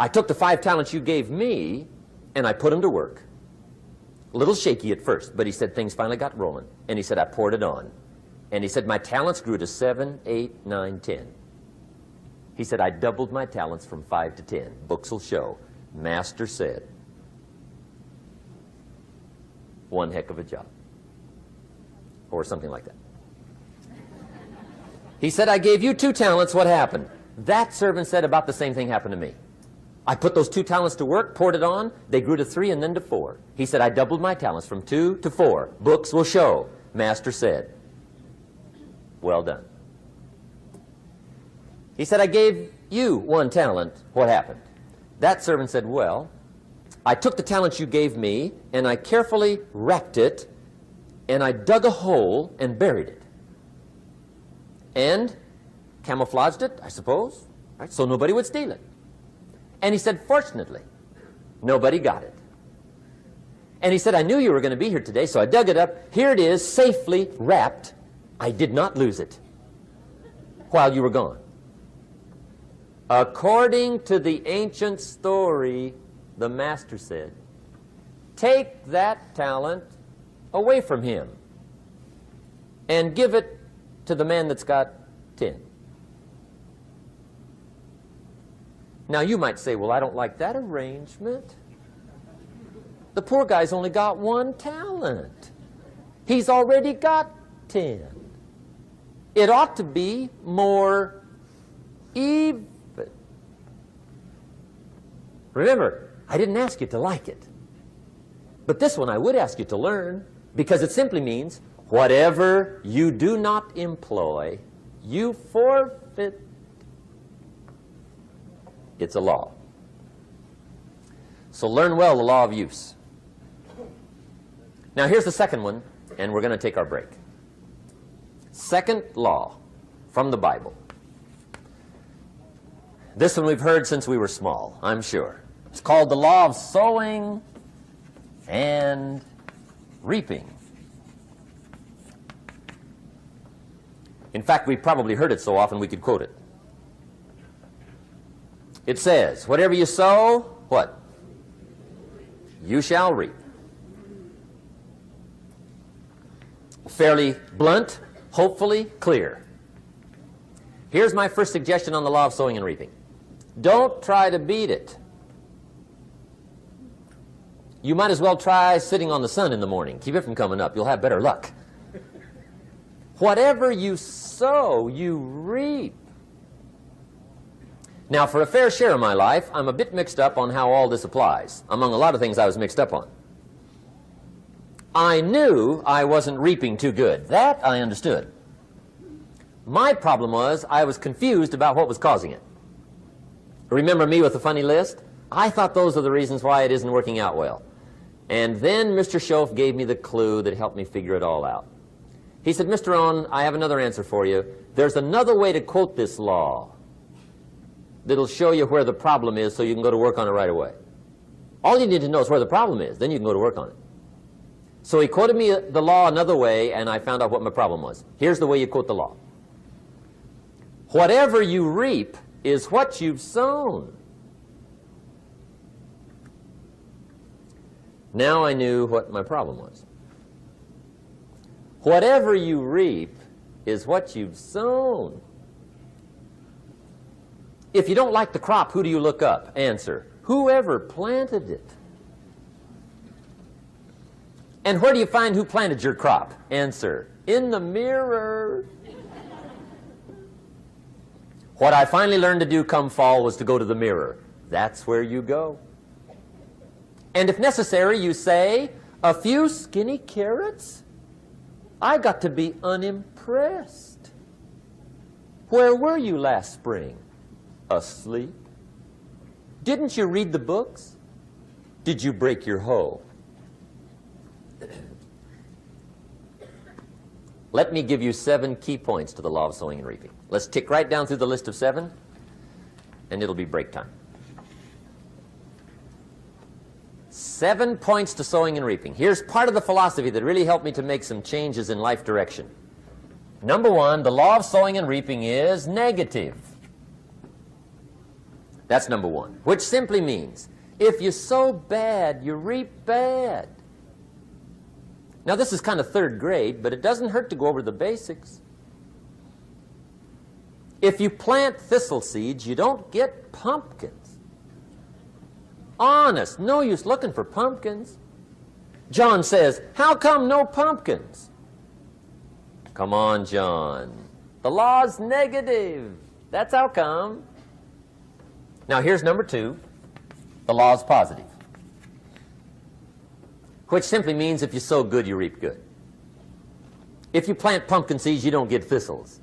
I took the 5 talents you gave me, and I put them to work. A little shaky at first, but he said things finally got rolling. And he said, I poured it on. And he said, my talents grew to 7, 8, 9, 10. He said, I doubled my talents from 5 to 10. Books will show. Master said, one heck of a job. Or something like that. He said, I gave you 2 talents. What happened? That servant said, about the same thing happened to me. I put those 2 talents to work, poured it on. They grew to 3 and then to 4. He said, I doubled my talents from 2 to 4. Books will show. Master said, well done. He said, I gave you 1 talent. What happened? That servant said, well, I took the talent you gave me, and I carefully wrapped it, and I dug a hole and buried it. And camouflaged it, I suppose, right, so nobody would steal it. And he said, fortunately, nobody got it. And he said, I knew you were going to be here today, so I dug it up. Here it is, safely wrapped. I did not lose it while you were gone. According to the ancient story, the master said, take that talent away from him and give it to the man that's got 10. Now you might say, well, I don't like that arrangement. The poor guy's only got 1 talent. He's already got 10. It ought to be more even. Remember, I didn't ask you to like it. But this one I would ask you to learn, because it simply means whatever you do not employ, you forfeit. It's a law. So learn well the law of use. Now here's the second one, and we're going to take our break. Second law from the Bible. This one we've heard since we were small, I'm sure. It's called the law of sowing and reaping. In fact, we've probably heard it so often we could quote it. It says, whatever you sow, what? You shall reap. Fairly blunt, hopefully clear. Here's my first suggestion on the law of sowing and reaping. Don't try to beat it. You might as well try sitting on the sun in the morning. Keep it from coming up. You'll have better luck. Whatever you sow, you reap. Now, for a fair share of my life, I'm a bit mixed up on how all this applies. Among a lot of things I was mixed up on. I knew I wasn't reaping too good. That I understood. My problem was I was confused about what was causing it. Remember me with the funny list? I thought those are the reasons why it isn't working out well. And then Mr. Schoaf gave me the clue that helped me figure it all out. He said, Mr. Rhon, I have another answer for you. There's another way to quote this law that'll show you where the problem is so you can go to work on it right away. All you need to know is where the problem is. Then you can go to work on it. So he quoted me the law another way, and I found out what my problem was. Here's the way you quote the law. Whatever you reap is what you've sown. Now I knew what my problem was. Whatever you reap is what you've sown. If you don't like the crop, who do you look up? Answer, whoever planted it. And where do you find who planted your crop? Answer, in the mirror. What I finally learned to do come fall was to go to the mirror. That's where you go. And if necessary, you say, a few skinny carrots? I got to be unimpressed. Where were you last spring? Asleep. Didn't you read the books? Did you break your hoe? Let me give you 7 key points to the law of sowing and reaping. Let's tick right down through the list of 7, and it'll be break time. 7 points to sowing and reaping. Here's part of the philosophy that really helped me to make some changes in life direction. Number 1, the law of sowing and reaping is negative. That's number 1, which simply means if you sow bad, you reap bad. Now, this is kind of 3rd grade, but it doesn't hurt to go over the basics. If you plant thistle seeds, you don't get pumpkins. Honest, no use looking for pumpkins. John says, how come no pumpkins? Come on, John. The law's negative. That's how come. Now, here's number 2. The law's positive, which simply means if you sow good, you reap good. If you plant pumpkin seeds, you don't get thistles.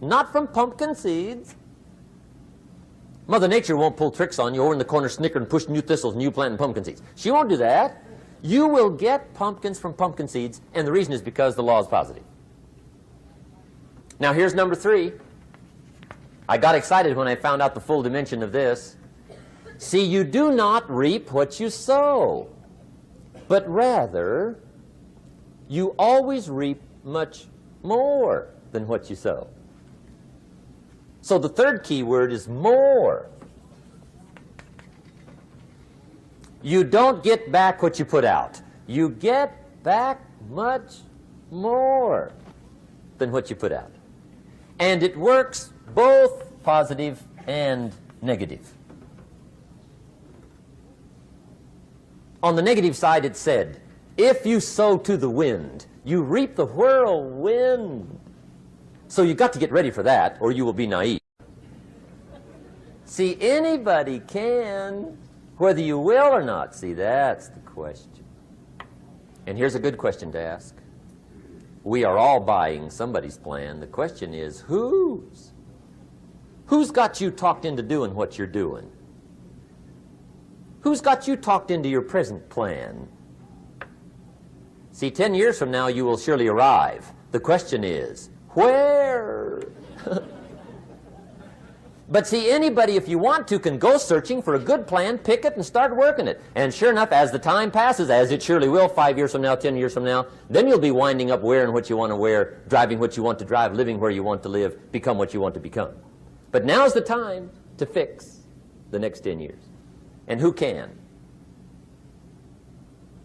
Not from pumpkin seeds. Mother Nature won't pull tricks on you over in the corner snickering, pushing you thistles and you planting pumpkin seeds. She won't do that. You will get pumpkins from pumpkin seeds, and the reason is because the law is positive. Now, here's number 3. I got excited when I found out the full dimension of this. See, you do not reap what you sow, but rather you always reap much more than what you sow. So the 3rd key word is more. You don't get back what you put out. You get back much more than what you put out. And it works both positive and negative. On the negative side, it said, if you sow to the wind, you reap the whirlwind. So you've got to get ready for that, or you will be naive. See, anybody can, whether you will or not. See, that's the question. And here's a good question to ask. We are all buying somebody's plan. The question is, whose? Who's got you talked into doing what you're doing? Who's got you talked into your present plan? See, 10 years from now, you will surely arrive. The question is, where? But see, anybody, if you want to, can go searching for a good plan, pick it, and start working it. And sure enough, as the time passes, as it surely will 5 years from now, 10 years from now, then you'll be winding up wearing what you want to wear, driving what you want to drive, living where you want to live, become what you want to become. But now's the time to fix the next 10 years. And who can?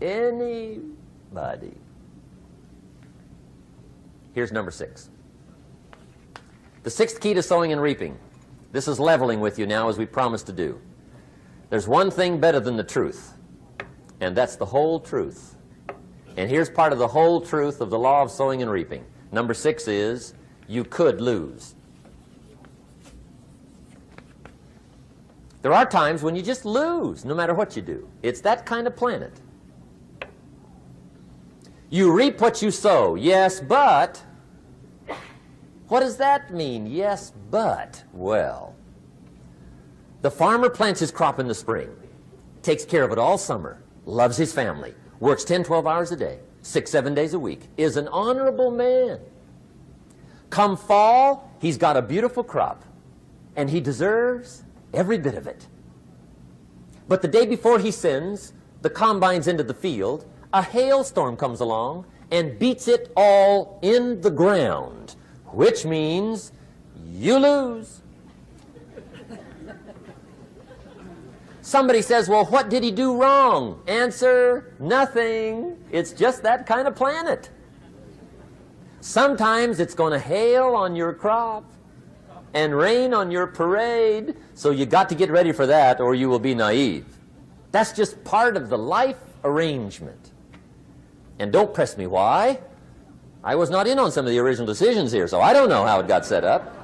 Anybody. Here's number 6. The 6th key to sowing and reaping. This is leveling with you now, as we promised to do. There's one thing better than the truth, and that's the whole truth. And here's part of the whole truth of the law of sowing and reaping. Number 6 is, you could lose. There are times when you just lose, no matter what you do. It's that kind of planet. You reap what you sow. Yes, but... what does that mean? Yes, but... well, the farmer plants his crop in the spring, takes care of it all summer, loves his family, works 10, 12 hours a day, 6, 7 days a week, is an honorable man. Come fall, he's got a beautiful crop, and he deserves every bit of it. But the day before he sends the combines into the field, a hailstorm comes along and beats it all in the ground, which means you lose. Somebody says, well, what did he do wrong? Answer, nothing. It's just that kind of planet. Sometimes it's going to hail on your crop and rain on your parade, so you got to get ready for that or you will be naive. That's just part of the life arrangement. And don't press me why. I was not in on some of the original decisions here, so I don't know how it got set up.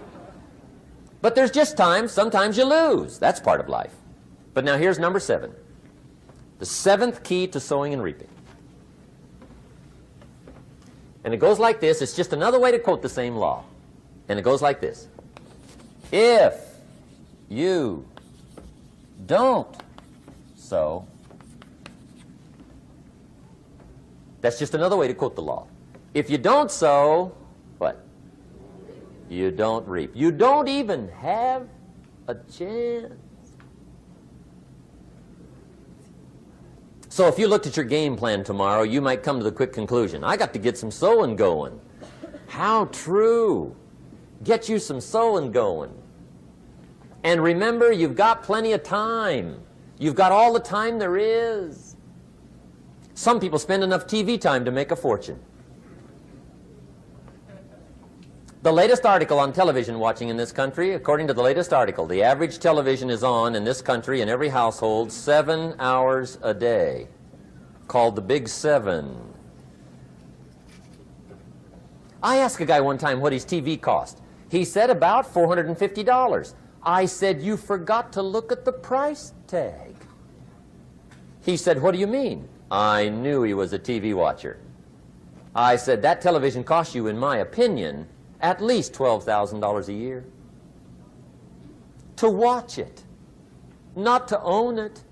But there's just times, sometimes you lose. That's part of life. But now here's number 7. The 7th key to sowing and reaping. And it goes like this. It's just another way to quote the same law. And it goes like this. If you don't sow, that's just another way to quote the law. If you don't sow, what? You don't reap. You don't even have a chance. So if you looked at your game plan tomorrow, you might come to the quick conclusion, I got to get some sowing going. How true. Get you some sowing going. And remember, you've got plenty of time. You've got all the time there is. Some people spend enough TV time to make a fortune. The latest article on television watching in this country, according to the latest article, the average television is on in this country in every household 7 hours a day, called the Big 7. I asked a guy one time what his TV cost. He said about $450. I said, you forgot to look at the price tag. He said, what do you mean? I knew he was a TV watcher. I said, that television costs you, in my opinion, at least $12,000 a year. To watch it, not to own it.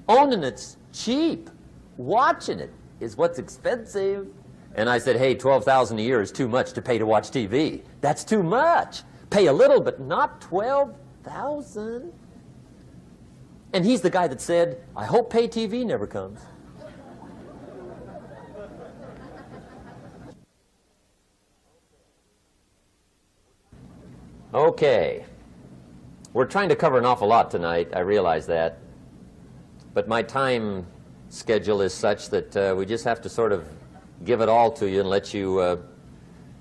Owning it's cheap. Watching it is what's expensive. And I said, hey, $12,000 a year is too much to pay to watch TV. That's too much. Pay a little, but not $12,000. And he's the guy that said, I hope pay TV never comes. Okay. We're trying to cover an awful lot tonight, I realize that. But my time schedule is such that we just have to sort of give it all to you and let you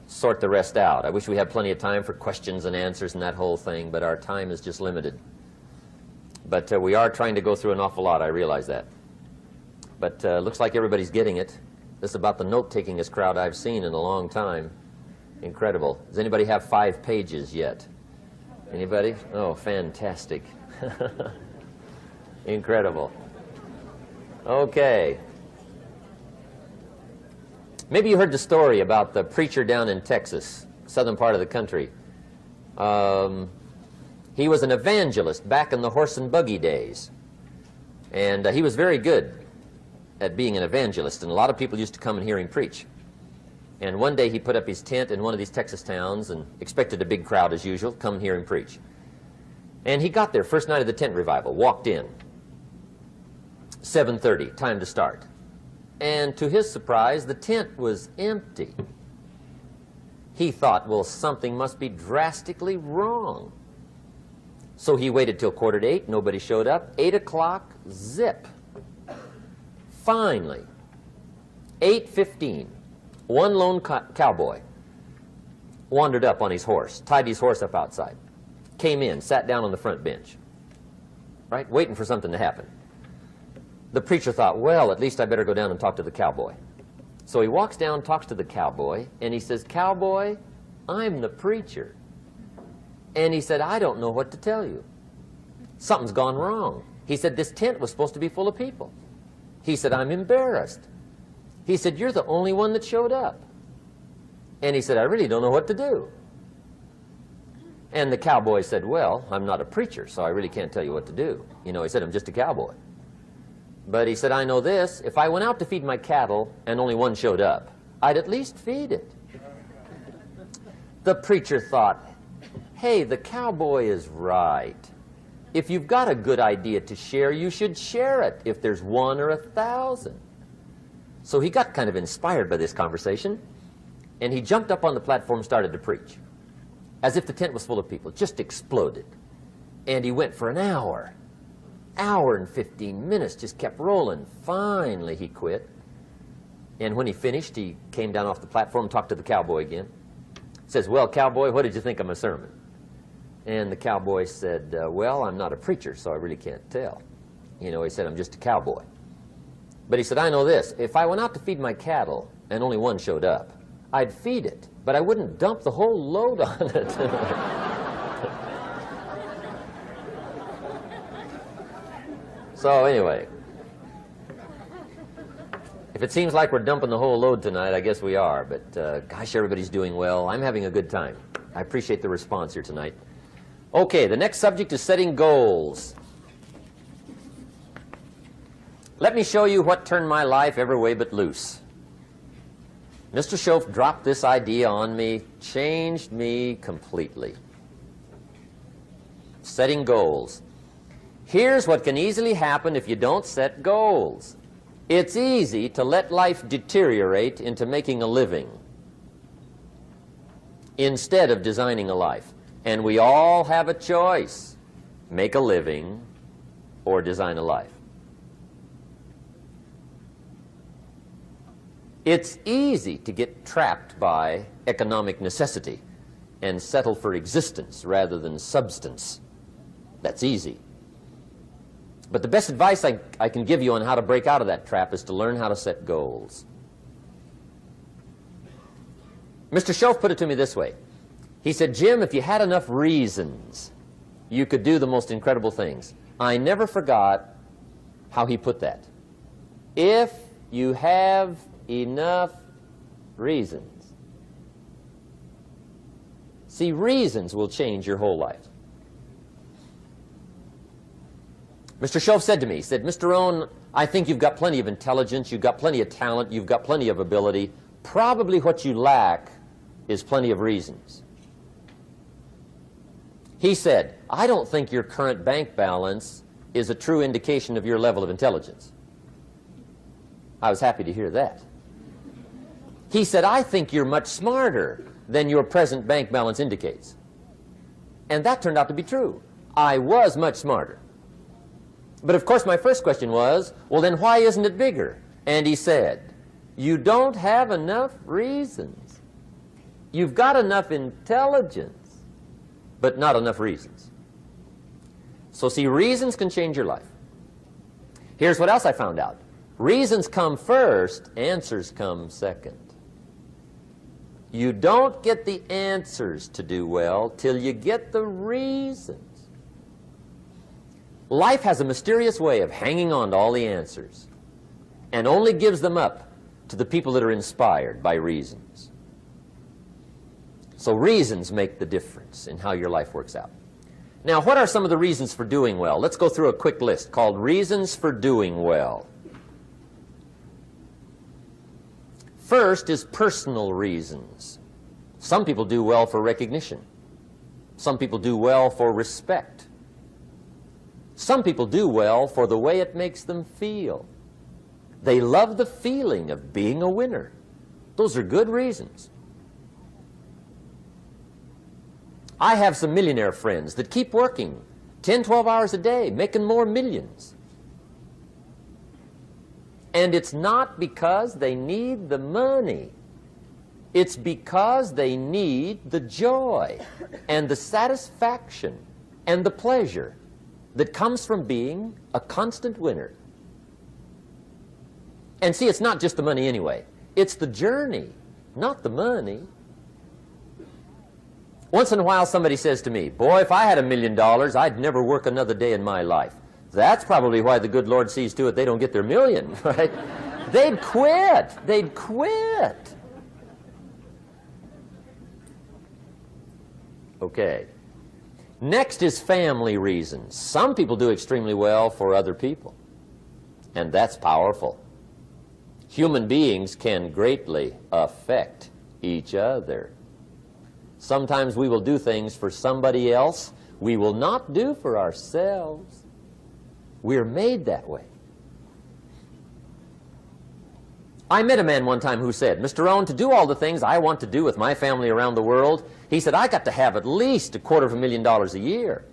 sort the rest out. I wish we had plenty of time for questions and answers and that whole thing, but our time is just limited. But we are trying to go through an awful lot, I realize that. But looks like everybody's getting it. This is about the note-takingest crowd I've seen in a long time. Incredible. Does anybody have 5 pages yet? Anybody? Oh, fantastic. Incredible. Okay. Maybe you heard the story about the preacher down in Texas, southern part of the country. He was an evangelist back in the horse and buggy days. And he was very good at being an evangelist, and a lot of people used to come and hear him preach. And one day he put up his tent in one of these Texas towns and expected a big crowd as usual, come hear him preach. And he got there, first night of the tent revival, walked in. 7:30, time to start. And to his surprise, the tent was empty. He thought, well, something must be drastically wrong. So he waited till 7:45, nobody showed up. 8 o'clock, zip. Finally, 8:15, one lone cowboy wandered up on his horse, tied his horse up outside, came in, sat down on the front bench, right, waiting for something to happen. The preacher thought, well, at least I better go down and talk to the cowboy. So he walks down, talks to the cowboy, and he says, Cowboy, I'm the preacher. And he said, I don't know what to tell you. Something's gone wrong. He said, this tent was supposed to be full of people. He said, I'm embarrassed. He said, you're the only one that showed up. And he said, I really don't know what to do. And the cowboy said, well, I'm not a preacher, so I really can't tell you what to do. You know, he said, I'm just a cowboy. But he said, I know this, if I went out to feed my cattle and only one showed up, I'd at least feed it. The preacher thought, hey, the cowboy is right. If you've got a good idea to share, you should share it, if there's 1 or 1,000. So he got kind of inspired by this conversation, and he jumped up on the platform and started to preach, as if the tent was full of people. It just exploded. And he went for an hour and 15 minutes, just kept rolling. Finally, he quit. And when he finished, he came down off the platform and talked to the cowboy again. Says, well, cowboy, what did you think of my sermon? And the cowboy said, well, I'm not a preacher, so I really can't tell. You know, he said, I'm just a cowboy. But he said, I know this. If I went out to feed my cattle and only one showed up, I'd feed it, but I wouldn't dump the whole load on it. So anyway, if it seems like we're dumping the whole load tonight, I guess we are. But gosh, everybody's doing well. I'm having a good time. I appreciate the response here tonight. Okay, the next subject is setting goals. Let me show you what turned my life every way but loose. Mr. Shoaf dropped this idea on me, changed me completely. Setting goals. Here's what can easily happen if you don't set goals. It's easy to let life deteriorate into making a living instead of designing a life. And we all have a choice. Make a living or design a life. It's easy to get trapped by economic necessity and settle for existence rather than substance. That's easy. But the best advice I can give you on how to break out of that trap is to learn how to set goals. Mr. Shoaf put it to me this way. He said, Jim, if you had enough reasons, you could do the most incredible things. I never forgot how he put that. If you have enough reasons. See, reasons will change your whole life. Mr. Shoaf said to me, he said, Mr. Rhon, I think you've got plenty of intelligence, you've got plenty of talent, you've got plenty of ability. Probably what you lack is plenty of reasons. He said, I don't think your current bank balance is a true indication of your level of intelligence. I was happy to hear that. He said, I think you're much smarter than your present bank balance indicates. And that turned out to be true. I was much smarter. But of course my first question was, well then why isn't it bigger? And he said, you don't have enough reasons. You've got enough intelligence, but not enough reasons. So see, reasons can change your life. Here's what else I found out. Reasons come first, answers come second. You don't get the answers to do well till you get the reasons. Life has a mysterious way of hanging on to all the answers and only gives them up to the people that are inspired by reasons. So reasons make the difference in how your life works out. Now, what are some of the reasons for doing well? Let's go through a quick list called Reasons for Doing Well. First is personal reasons. Some people do well for recognition. Some people do well for respect. Some people do well for the way it makes them feel. They love the feeling of being a winner. Those are good reasons. I have some millionaire friends that keep working 10, 12 hours a day, making more millions. And it's not because they need the money. It's because they need the joy and the satisfaction and the pleasure that comes from being a constant winner. And see, it's not just the money anyway. It's the journey, not the money. Once in a while somebody says to me, boy, if I had $1 million, I'd never work another day in my life. That's probably why the good Lord sees to it they don't get their million, right? They'd quit. They'd quit. Okay. Next is family reasons. Some people do extremely well for other people, and that's powerful. Human beings can greatly affect each other. Sometimes we will do things for somebody else we will not do for ourselves. We're made that way. I met a man one time who said, Mr. Rhon, to do all the things I want to do with my family around the world, he said, I got to have at least $250,000 a year.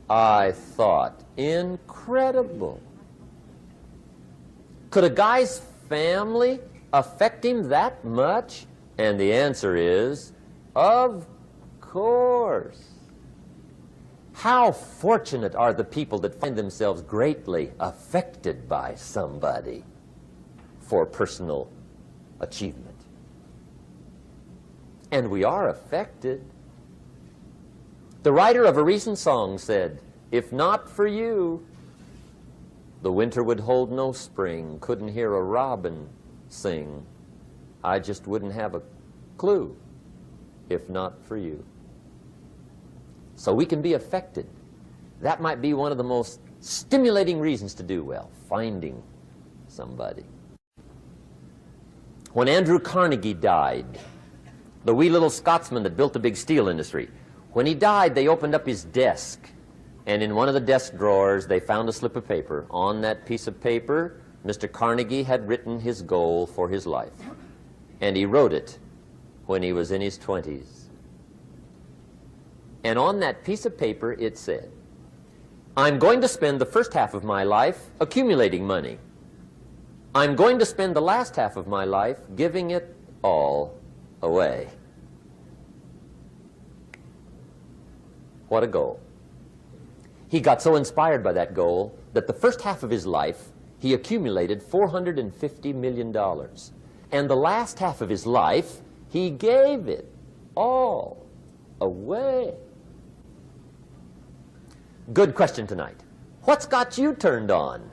I thought, incredible. Could a guy's family affect him that much? And the answer is, of course. How fortunate are the people that find themselves greatly affected by somebody for personal achievement. And we are affected. The writer of a recent song said, "If not for you, the winter would hold no spring, couldn't hear a robin sing. I just wouldn't have a clue if not for you." So we can be affected. That might be one of the most stimulating reasons to do well, finding somebody. When Andrew Carnegie died, the wee little Scotsman that built the big steel industry, when he died, they opened up his desk, and in one of the desk drawers, they found a slip of paper. On that piece of paper, Mr. Carnegie had written his goal for his life, and he wrote it when he was in his 20s. And on that piece of paper, it said, "I'm going to spend the first half of my life accumulating money. I'm going to spend the last half of my life giving it all away." What a goal. He got so inspired by that goal that the first half of his life, he accumulated $450 million. And the last half of his life, he gave it all away. Good question tonight. What's got you turned on?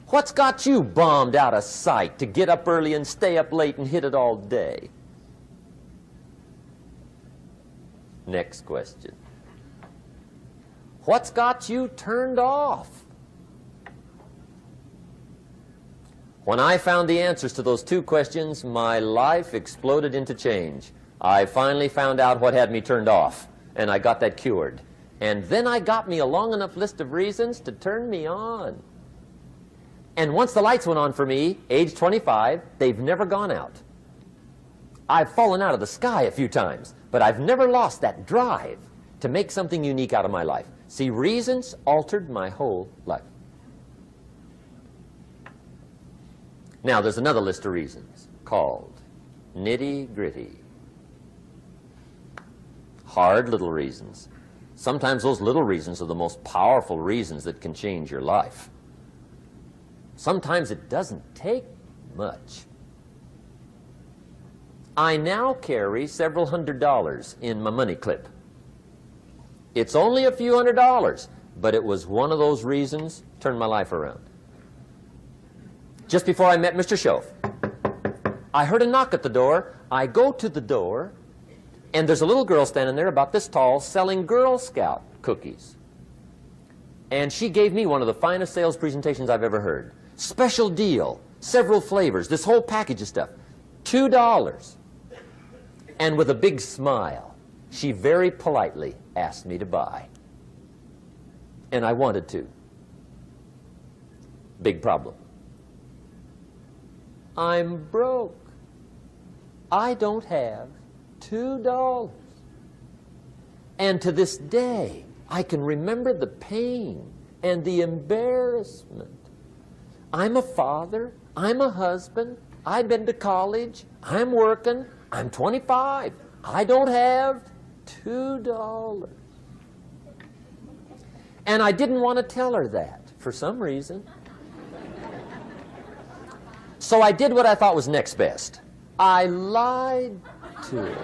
What's got you bombed out of sight to get up early and stay up late and hit it all day? Next question. What's got you turned off? When I found the answers to those two questions, my life exploded into change. I finally found out what had me turned off, and I got that cured. And then I got me a long enough list of reasons to turn me on. And once the lights went on for me, age 25, they've never gone out. I've fallen out of the sky a few times, but I've never lost that drive to make something unique out of my life. See, reasons altered my whole life. Now, there's another list of reasons called nitty-gritty. Hard little reasons. Sometimes those little reasons are the most powerful reasons that can change your life. Sometimes it doesn't take much. I now carry several $100s in my money clip. It's only a few $100s, but it was one of those reasons turned my life around. Just before I met Mr. Schoaf, I heard a knock at the door. I go to the door, and there's a little girl standing there about this tall selling Girl Scout cookies. And she gave me one of the finest sales presentations I've ever heard. Special deal, several flavors, this whole package of stuff, $2. And with a big smile, she very politely asked me to buy. And I wanted to. Big problem. I'm broke. I don't have $2. And to this day, I can remember the pain and the embarrassment. I'm a father. I'm a husband. I've been to college. I'm working. I'm 25. I don't have $2. And I didn't want to tell her that for some reason. So I did what I thought was next best. I lied to her.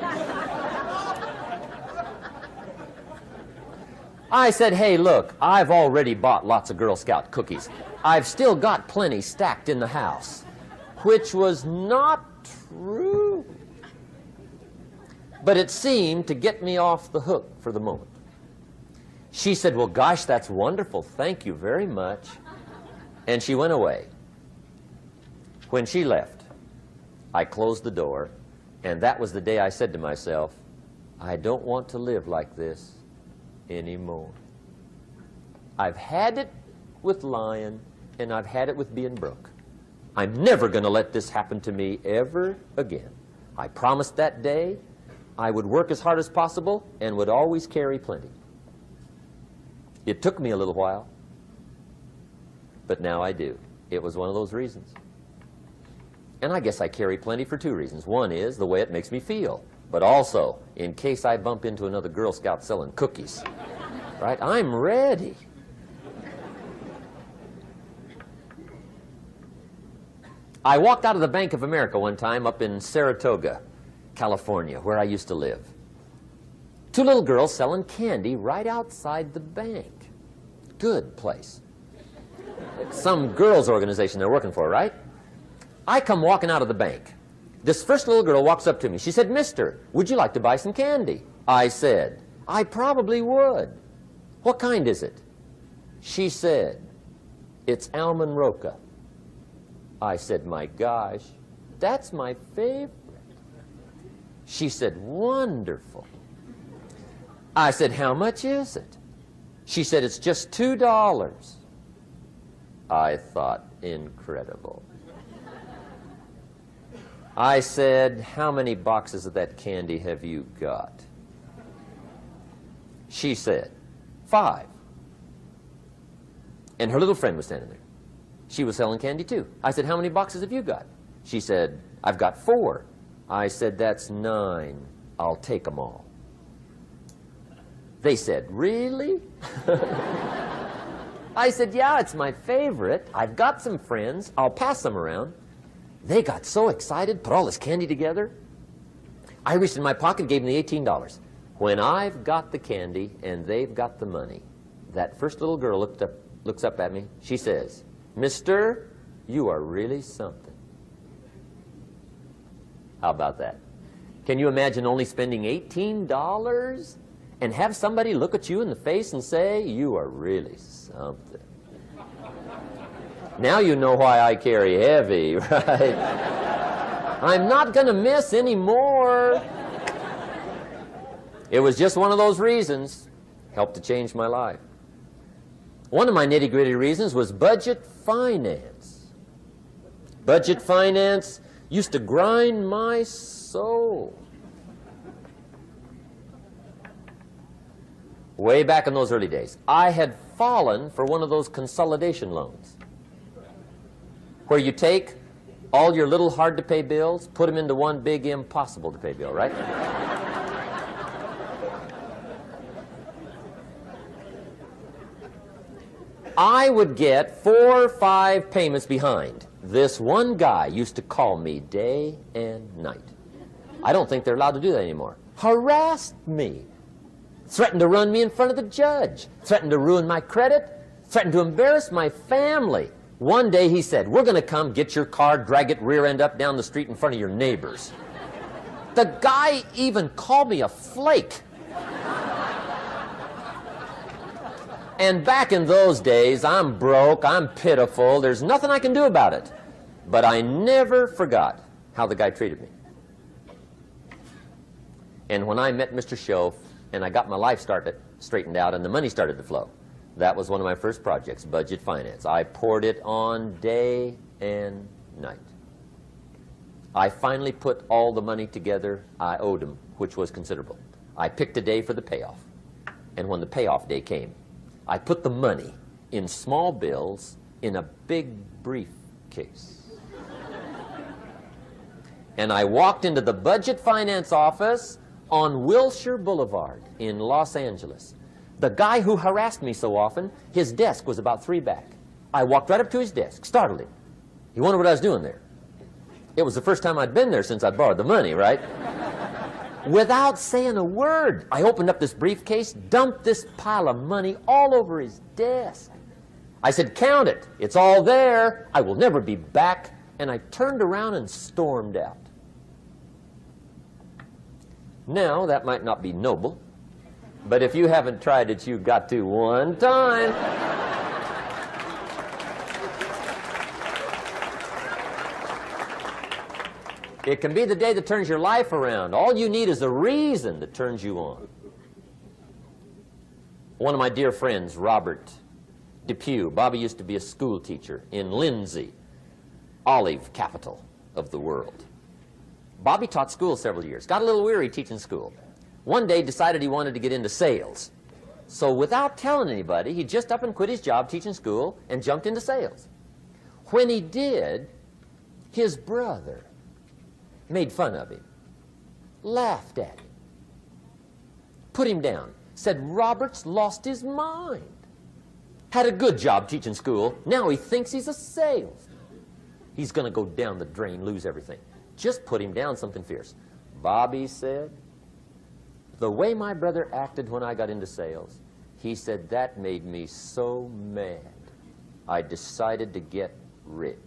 I said, "Hey, look, I've already bought lots of Girl Scout cookies. I've still got plenty stacked in the house," which was not true. But it seemed to get me off the hook for the moment. She said, "Well, gosh, that's wonderful. Thank you very much." And she went away. When she left, I closed the door, and that was the day I said to myself, I don't want to live like this anymore. I've had it with lying, and I've had it with being broke. I'm never going to let this happen to me ever again. I promised that day I would work as hard as possible and would always carry plenty. It took me a little while, but now I do. It was one of those reasons. And I guess I carry plenty for two reasons. One is the way it makes me feel, but also in case I bump into another Girl Scout selling cookies. right? I'm ready. I walked out of the Bank of America one time up in Saratoga, California, where I used to live. Two little girls selling candy right outside the bank. Good place. Some girls' organization they're working for, right? I come walking out of the bank. This first little girl walks up to me. She said, "Mister, would you like to buy some candy?" I said, "I probably would." "What kind is it?" She said, "It's almond roca." I said, "My gosh, that's my favorite." She said, "Wonderful." I said, "How much is it?" She said, "It's just $2. I thought, incredible. I said, "How many boxes of that candy have you got?" She said, 5. And her little friend was standing there. She was selling candy too. I said, "How many boxes have you got?" She said, "I've got 4. I said, "That's 9. I'll take them all." They said, "Really?" I said, "Yeah, it's my favorite. I've got some friends. I'll pass them around." They got so excited, put all this candy together. I reached in my pocket, gave them the $18. When I've got the candy and they've got the money, that first little girl looks up at me. She says, "Mister, you are really something." How about that? Can you imagine only spending $18 and have somebody look at you in the face and say, "You are really something"? Now you know why I carry heavy, right? I'm not going to miss anymore. It was just one of those reasons. Helped to change my life. One of my nitty-gritty reasons was budget finance. Budget finance used to grind my soul. Way back in those early days, I had fallen for one of those consolidation loans, where you take all your little hard-to-pay bills, put them into one big impossible-to-pay bill, right? I would get 4 or 5 payments behind. This one guy used to call me day and night. I don't think they're allowed to do that anymore. Harassed me. Threatened to run me in front of the judge. Threatened to ruin my credit. Threatened to embarrass my family. One day he said, "We're going to come get your car, drag it rear end up down the street in front of your neighbors." The guy even called me a flake. And back in those days, I'm broke, I'm pitiful, there's nothing I can do about it. But I never forgot how the guy treated me. And when I met Mr. Schoaf and I got my life straightened out and the money started to flow, that was one of my first projects, budget finance. I poured it on day and night. I finally put all the money together I owed him, which was considerable. I picked a day for the payoff. And when the payoff day came, I put the money in small bills in a big briefcase. And I walked into the budget finance office on Wilshire Boulevard in Los Angeles. The guy who harassed me so often, his desk was about 3 back. I walked right up to his desk, startled him. He wondered what I was doing there. It was the first time I'd been there since I'd borrowed the money, right? Without saying a word, I opened up this briefcase, dumped this pile of money all over his desk. I said, "Count it. It's all there. I will never be back." And I turned around and stormed out. Now, that might not be noble, but if you haven't tried it, you've got to one time. It can be the day that turns your life around. All you need is a reason that turns you on. One of my dear friends, Robert Depew, Bobby used to be a school teacher in Lindsay, olive capital of the world. Bobby taught school several years, got a little weary teaching school. One day decided he wanted to get into sales. So without telling anybody, he just up and quit his job teaching school and jumped into sales. When he did, his brother made fun of him, laughed at him, put him down. said Robert's lost his mind. Had a good job teaching school. Now he thinks he's a salesman. He's going to go down the drain, lose everything. Just put him down something fierce. Bobby said, the way my brother acted when I got into sales, he said that made me so mad, I decided to get rich.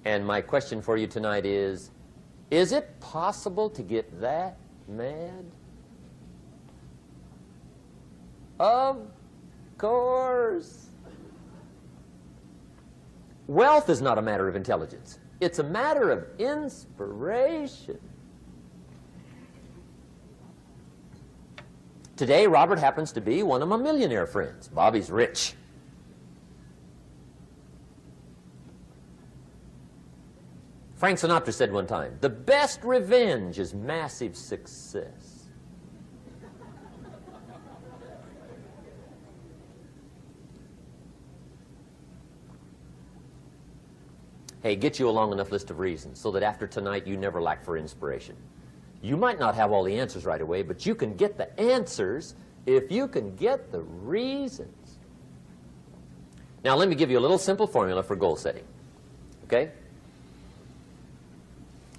And my question for you tonight is it possible to get that mad? Of course. Wealth is not a matter of intelligence. It's a matter of inspiration. Today, Robert happens to be one of my millionaire friends. Bobby's rich. Frank Sinatra said one time, the best revenge is massive success. Hey, get you a long enough list of reasons so that after tonight you never lack for inspiration. You might not have all the answers right away, but you can get the answers if you can get the reasons. Now, let me give you a little simple formula for goal setting. Okay?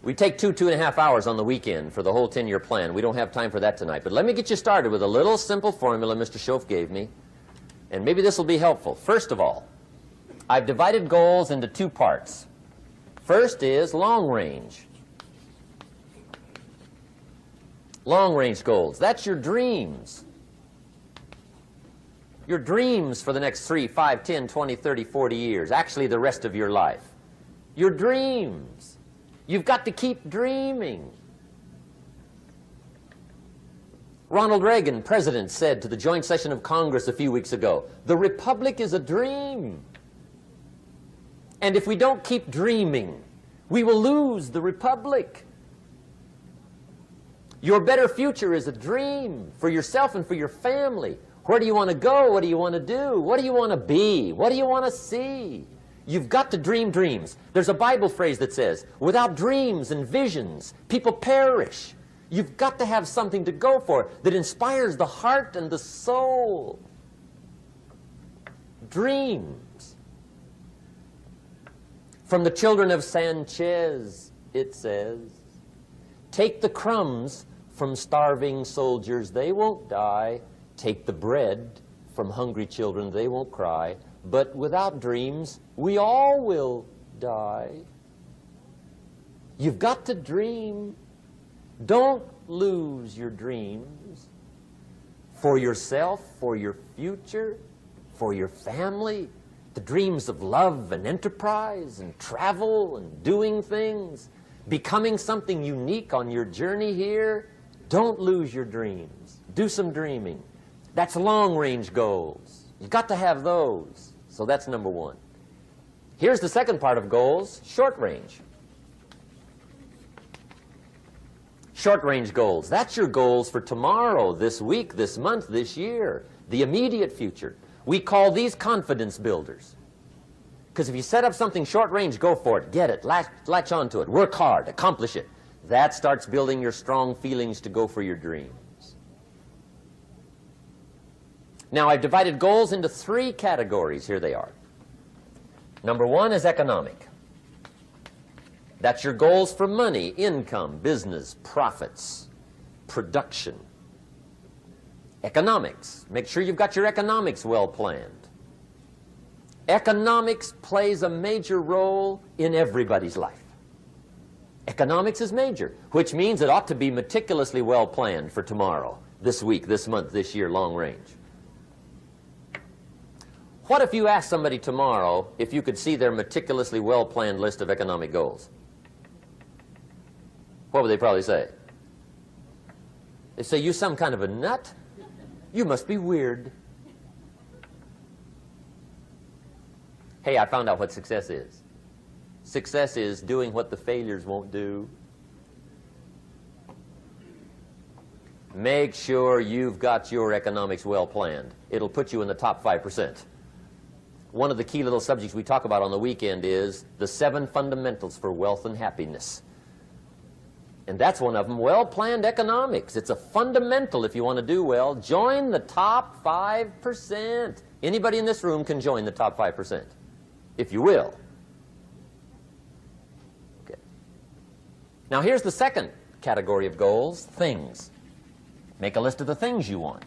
We take 2.5 hours on the weekend for the whole 10-year plan. We don't have time for that tonight. But let me get you started with a little simple formula Mr. Schoaf gave me. And maybe this will be helpful. First of all, I've divided goals into two parts. First is long range. Long range goals. That's your dreams. Your dreams for the next 3, 5, 10, 20, 30, 40 years. Actually, the rest of your life. Your dreams. You've got to keep dreaming. Ronald Reagan, president, said to the joint session of Congress a few weeks ago, the Republic is a dream. And if we don't keep dreaming, we will lose the Republic. Your better future is a dream for yourself and for your family. Where do you want to go? What do you want to do? What do you want to be? What do you want to see? You've got to dream dreams. There's a Bible phrase that says, without dreams and visions, people perish. You've got to have something to go for that inspires the heart and the soul. Dreams. From the children of Sanchez, it says, take the crumbs from starving soldiers, they won't die. Take the bread from hungry children, they won't cry. But without dreams, we all will die. You've got to dream. Don't lose your dreams for yourself, for your future, for your family. The dreams of love and enterprise and travel and doing things, becoming something unique on your journey here. Don't lose your dreams. Do some dreaming. That's long-range goals. You've got to have those. So that's number one. Here's the second part of goals, short range. Short-range goals. That's your goals for tomorrow, this week, this month, this year, the immediate future. We call these confidence builders. Because if you set up something short-range, go for it, get it, latch onto it, work hard, accomplish it. That starts building your strong feelings to go for your dreams. Now, I've divided goals into 3 categories. Here they are. Number 1 is economic. That's your goals for money, income, business, profits, production. Economics. Make sure you've got your economics well planned. Economics plays a major role in everybody's life. Economics is major, which means it ought to be meticulously well planned for tomorrow, this week, this month, this year, long range. What if you asked somebody tomorrow if you could see their meticulously well-planned list of economic goals? What would they probably say? They'd say, you some kind of a nut? You must be weird. Hey, I found out what success is. Success is doing what the failures won't do. Make sure you've got your economics well planned. It'll put you in the top 5%. One of the key little subjects we talk about on the weekend is the 7 fundamentals for wealth and happiness. And that's one of them, well-planned economics. It's a fundamental if you want to do well. Join the top 5%. Anybody in this room can join the top 5%, if you will. Okay. Now here's the second category of goals, things. Make a list of the things you want.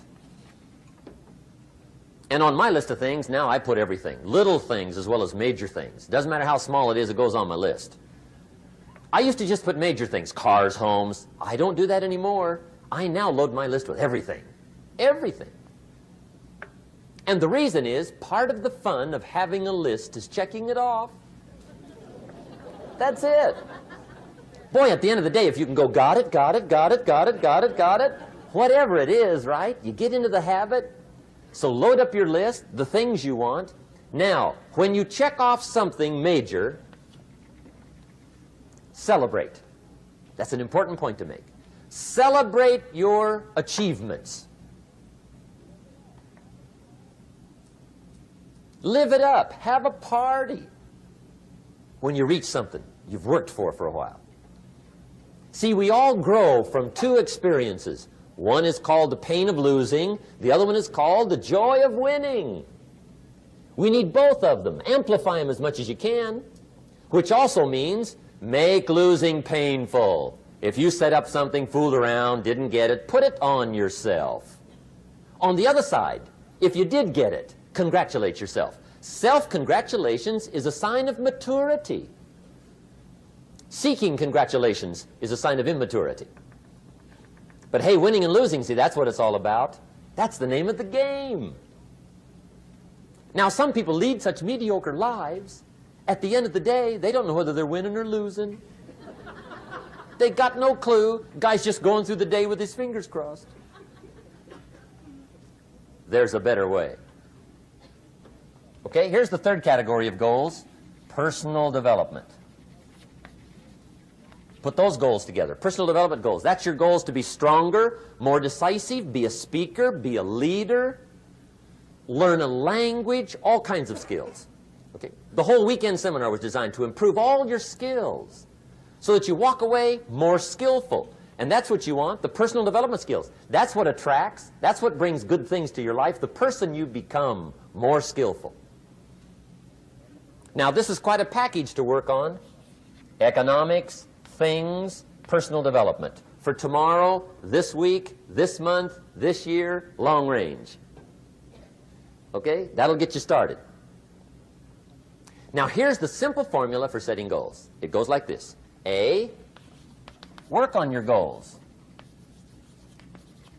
And on my list of things, now I put everything. Little things as well as major things. Doesn't matter how small it is, it goes on my list. I used to just put major things, cars, homes. I don't do that anymore. I now load my list with everything. Everything. And the reason is, part of the fun of having a list is checking it off. That's it. Boy, at the end of the day, if you can go, got it, got it, got it, got it, got it, got it, whatever it is, right? You get into the habit. So load up your list, the things you want. Now, when you check off something major, celebrate. That's an important point to make. Celebrate your achievements. Live it up. Have a party when you reach something you've worked for a while. See, we all grow from two experiences. One is called the pain of losing. The other one is called the joy of winning. We need both of them. Amplify them as much as you can, which also means make losing painful. If you set up something, fooled around, didn't get it, put it on yourself. On the other side, if you did get it, congratulate yourself. Self-congratulations is a sign of maturity. Seeking congratulations is a sign of immaturity. But hey, winning and losing, see, that's what it's all about. That's the name of the game. Now, some people lead such mediocre lives, at the end of the day, they don't know whether they're winning or losing. They got no clue. Guy's just going through the day with his fingers crossed. There's a better way. Okay, here's the third category of goals, personal development. Put those goals together. Personal development goals. That's your goals to be stronger, more decisive, be a speaker, be a leader, learn a language, all kinds of skills. Okay. The whole weekend seminar was designed to improve all your skills so that you walk away more skillful. And that's what you want, the personal development skills. That's what attracts, that's what brings good things to your life, the person you become more skillful. Now, this is quite a package to work on. Economics, things, personal development. For tomorrow, this week, this month, this year, long range. Okay? That'll get you started. Now, here's the simple formula for setting goals. It goes like this. A, work on your goals.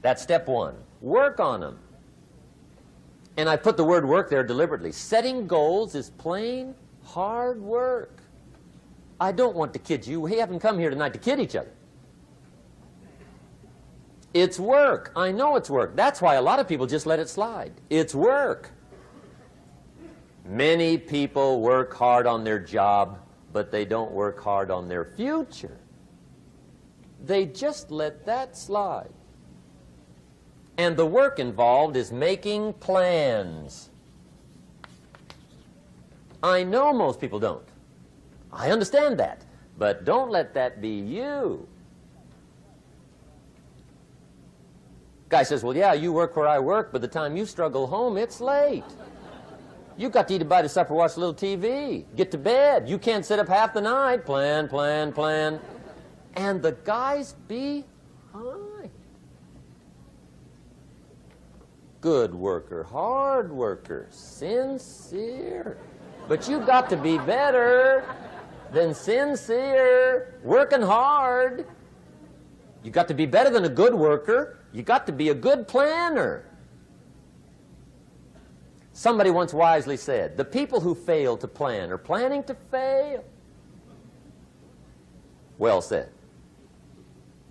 That's step one. Work on them. And I put the word work there deliberately. Setting goals is plain hard work. I don't want to kid you. We haven't come here tonight to kid each other. It's work. I know it's work. That's why a lot of people just let it slide. It's work. Many people work hard on their job, but they don't work hard on their future. They just let that slide. And the work involved is making plans. I know most people don't. I understand that, but don't let that be you. Guy says, well, yeah, you work where I work, but the time you struggle home, it's late. You got to eat a bite of supper, watch a little TV, get to bed. You can't sit up half the night. Plan, plan, plan. And the guy's behind. Good worker, hard worker, sincere. But you got to be better than sincere, working hard. You got to be better than a good worker. You got to be a good planner. Somebody once wisely said, the people who fail to plan are planning to fail. Well said.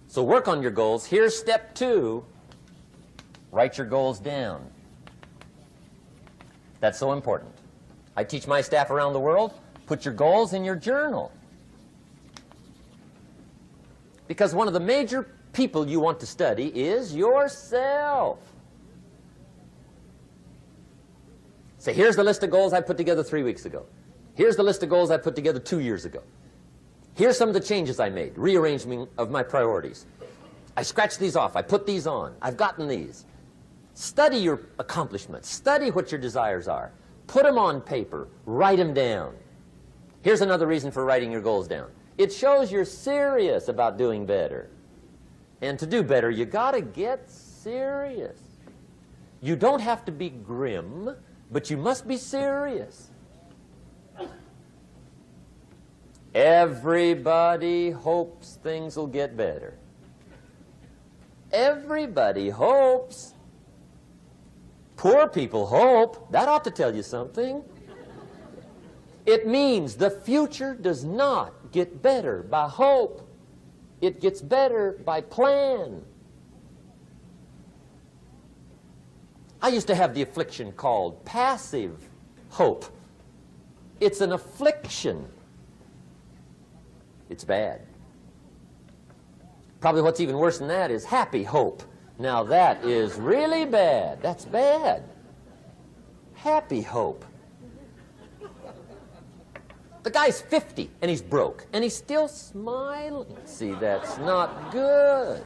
So work on your goals. Here's step 2. Write your goals down. That's so important. I teach my staff around the world, put your goals in your journal. Because one of the major people you want to study is yourself. Say, here's the list of goals I put together 3 weeks ago. Here's the list of goals I put together 2 years ago. Here's some of the changes I made, rearrangement of my priorities. I scratched these off. I put these on. I've gotten these. Study your accomplishments. Study what your desires are. Put them on paper. Write them down. Here's another reason for writing your goals down. It shows you're serious about doing better. And to do better, you got to get serious. You don't have to be grim, but you must be serious. Everybody hopes things will get better. Everybody hopes. Poor people hope. That ought to tell you something. It means the future does not get better by hope. It gets better by plan. I used to have the affliction called passive hope. It's an affliction. It's bad. Probably what's even worse than that is happy hope. Now that is really bad. That's bad. Happy hope. The guy's 50 and he's broke and he's still smiling. See, that's not good.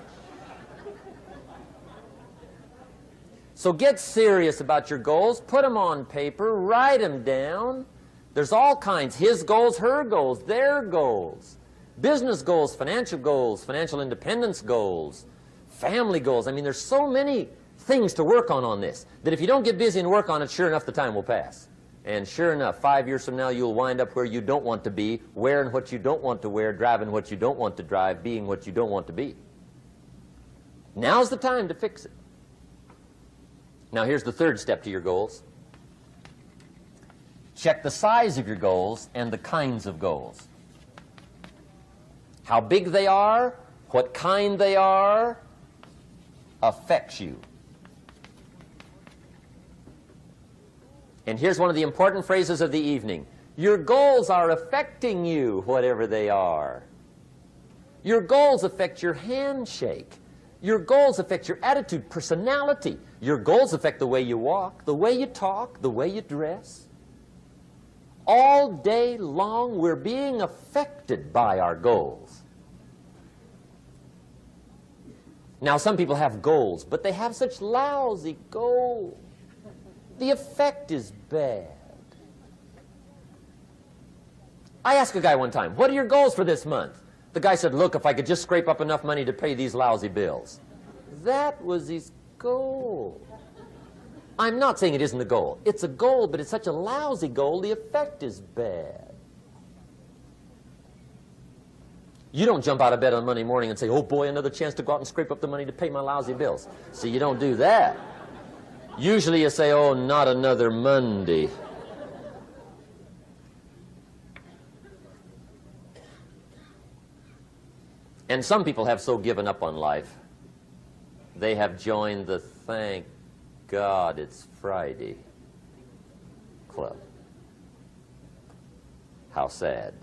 So get serious about your goals. Put them on paper. Write them down. There's all kinds. His goals, her goals, their goals. Business goals, financial independence goals, family goals. I mean, there's so many things to work on this that if you don't get busy and work on it, sure enough, the time will pass. And sure enough, 5 years from now, you'll wind up where you don't want to be, wearing what you don't want to wear, driving what you don't want to drive, being what you don't want to be. Now's the time to fix it. Now, here's the third step to your goals. Check the size of your goals and the kinds of goals. How big they are, what kind they are, affects you. And here's one of the important phrases of the evening. Your goals are affecting you, whatever they are. Your goals affect your handshake. Your goals affect your attitude, personality. Your goals affect the way you walk, the way you talk, the way you dress. All day long, we're being affected by our goals. Now, some people have goals, but they have such lousy goals. The effect is bad. I asked a guy one time, what are your goals for this month? The guy said, look, if I could just scrape up enough money to pay these lousy bills. That was his goal. I'm not saying it isn't a goal. It's a goal, but it's such a lousy goal, the effect is bad. You don't jump out of bed on Monday morning and say, oh boy, another chance to go out and scrape up the money to pay my lousy bills. See, you don't do that. Usually you say, oh, not another Monday. And some people have so given up on life, they have joined the thank God it's Friday club. How sad.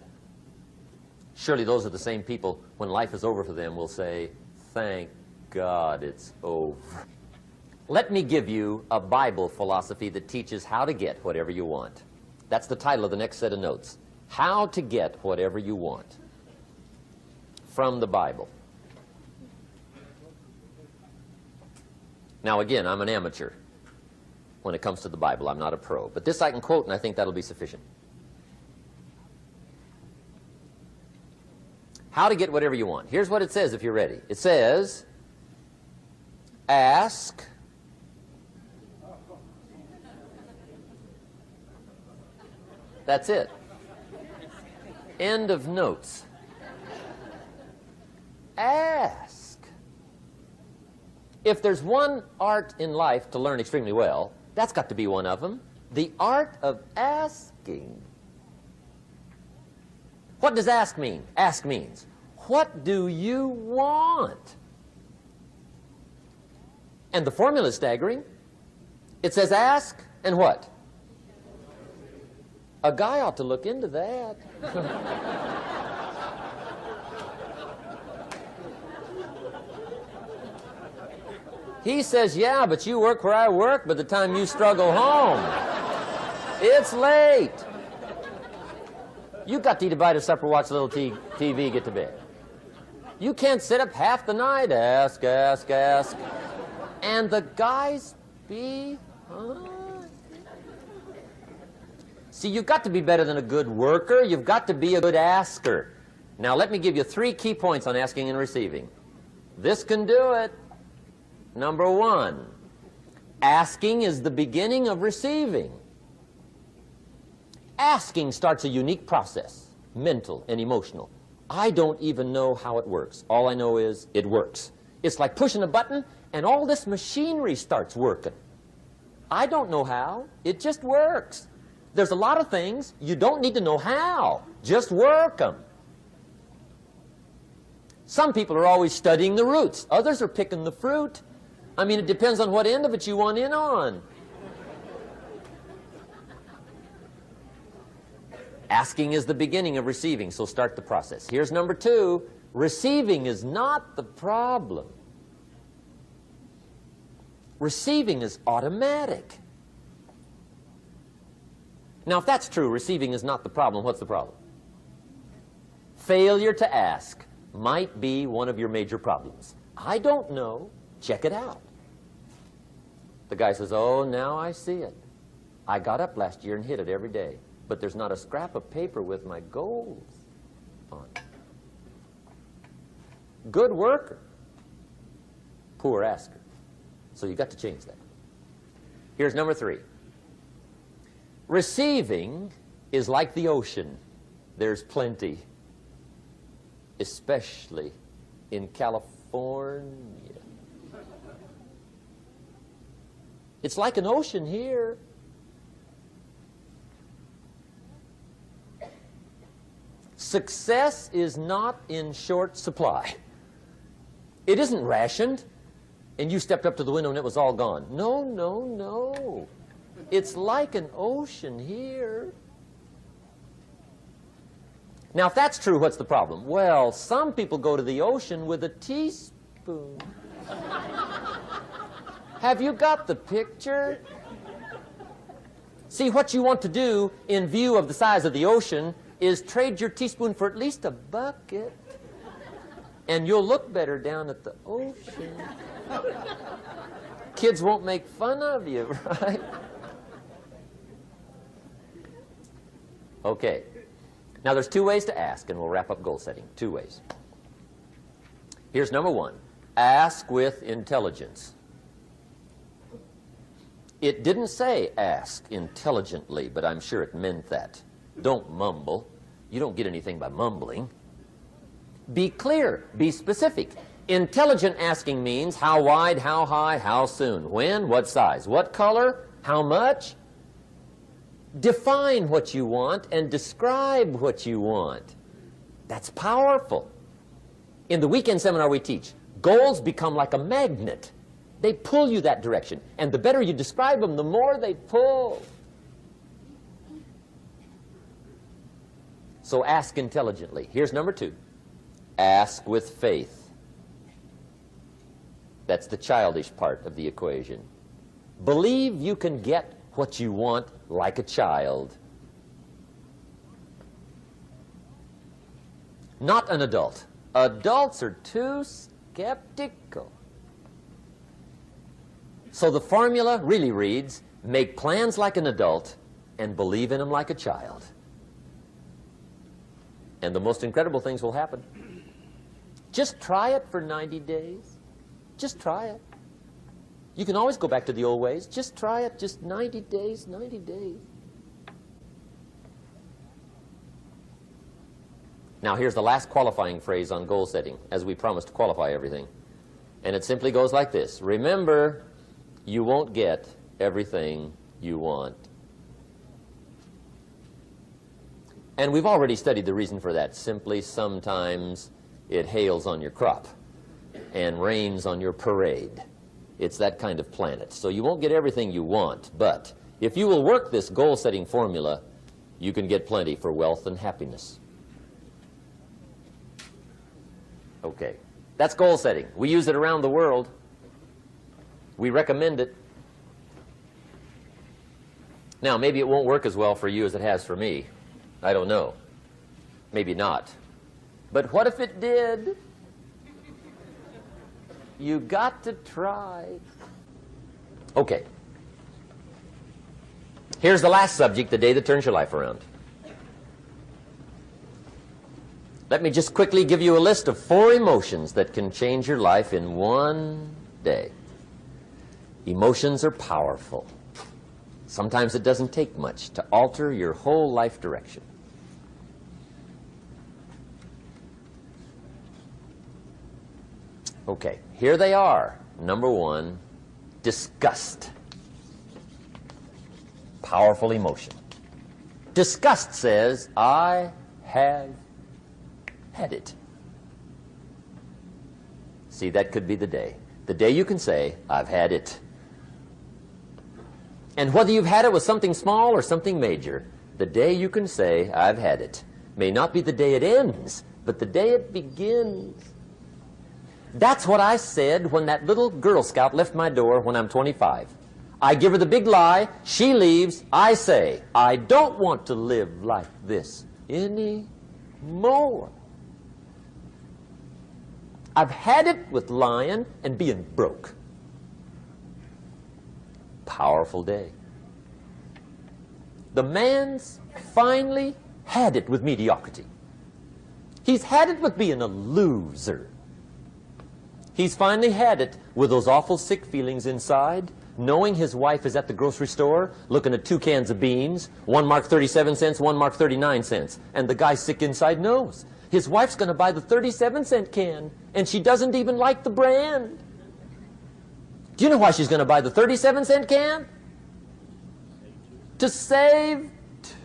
Surely those are the same people, when life is over for them, will say, thank God it's over. Let me give you a Bible philosophy that teaches how to get whatever you want. That's the title of the next set of notes. How to get whatever you want. From the Bible. Now again, I'm an amateur when it comes to the Bible. I'm not a pro. But this I can quote, and I think that'll be sufficient. How to get whatever you want. Here's what it says if you're ready. It says, ask. That's it. End of notes. Ask. If there's one art in life to learn extremely well, that's got to be one of them. The art of asking. What does ask mean? Ask means, what do you want? And the formula is staggering. It says ask and what? A guy ought to look into that. He says, yeah, but you work where I work. By the time you struggle home, it's late. You got to eat a bite of supper, watch a little TV, get to bed. You can't sit up half the night, ask. And the guys behind. See, you've got to be better than a good worker. You've got to be a good asker. Now, let me give you 3 key points on asking and receiving. This can do it. Number 1, asking is the beginning of receiving. Asking starts a unique process, mental and emotional. I don't even know how it works. All I know is it works. It's like pushing a button and all this machinery starts working. I don't know how. It just works. There's a lot of things you don't need to know how. Just work them. Some people are always studying the roots. Others are picking the fruit. I mean, it depends on what end of it you want in on. Asking is the beginning of receiving, so start the process. Here's number 2. Receiving is not the problem. Receiving is automatic. Now, if that's true, receiving is not the problem, what's the problem? Failure to ask might be one of your major problems. I don't know. Check it out. The guy says, oh, now I see it. I got up last year and hit it every day, but there's not a scrap of paper with my goals on it. Good worker, poor asker. So you got to change that. Here's number 3. Receiving is like the ocean. There's plenty, especially in California. It's like an ocean here. Success is not in short supply. It isn't rationed, and you stepped up to the window and it was all gone. No, no, no. It's like an ocean here. Now, if that's true, what's the problem? Well, some people go to the ocean with a teaspoon. Have you got the picture? See, what you want to do in view of the size of the ocean is trade your teaspoon for at least a bucket, and you'll look better down at the ocean. Kids won't make fun of you, right? Okay. Now, there's 2 ways to ask, and we'll wrap up goal setting. 2 ways. Here's number 1. Ask with intelligence. It didn't say ask intelligently, but I'm sure it meant that. Don't mumble. You don't get anything by mumbling. Be clear. Be specific. Intelligent asking means how wide, how high, how soon, when, what size, what color, how much. Define what you want and describe what you want. That's powerful. In the weekend seminar we teach, goals become like a magnet. They pull you that direction. And the better you describe them, the more they pull. So ask intelligently. Here's number 2. Ask with faith. That's the childish part of the equation. Believe you can get what you want like a child. Not an adult. Adults are too skeptical. So the formula really reads, make plans like an adult and believe in them like a child. And the most incredible things will happen. Just try it for 90 days. Just try it. You can always go back to the old ways. Just try it, just 90 days, 90 days. Now here's the last qualifying phrase on goal setting, as we promised to qualify everything. And it simply goes like this. Remember, you won't get everything you want. And we've already studied the reason for that. Simply, sometimes it hails on your crop and rains on your parade. It's that kind of planet. So you won't get everything you want, but if you will work this goal-setting formula, you can get plenty for wealth and happiness. Okay, that's goal setting. We use it around the world. We recommend it. Now, maybe it won't work as well for you as it has for me. I don't know. Maybe not. But what if it did? You got to try. Okay. Here's the last subject, the day that turns your life around. Let me just quickly give you a list of 4 emotions that can change your life in one day. Emotions are powerful. Sometimes it doesn't take much to alter your whole life direction. Okay, here they are. Number 1, disgust. Powerful emotion. Disgust says, I have had it. See, that could be the day. The day you can say, I've had it. And whether you've had it with something small or something major, the day you can say, I've had it, may not be the day it ends, but the day it begins. That's what I said when that little Girl Scout left my door when I'm 25. I give her the big lie, she leaves, I say, I don't want to live like this anymore. I've had it with lying and being broke. Powerful day. The man's finally had it with mediocrity. He's had it with being a loser. He's finally had it with those awful sick feelings inside, knowing his wife is at the grocery store looking at 2 cans of beans, one marked 37 cents, one marked 39 cents. And the guy sick inside knows his wife's going to buy the 37-cent can, and she doesn't even like the brand. Do you know why she's going to buy the 37-cent can? To save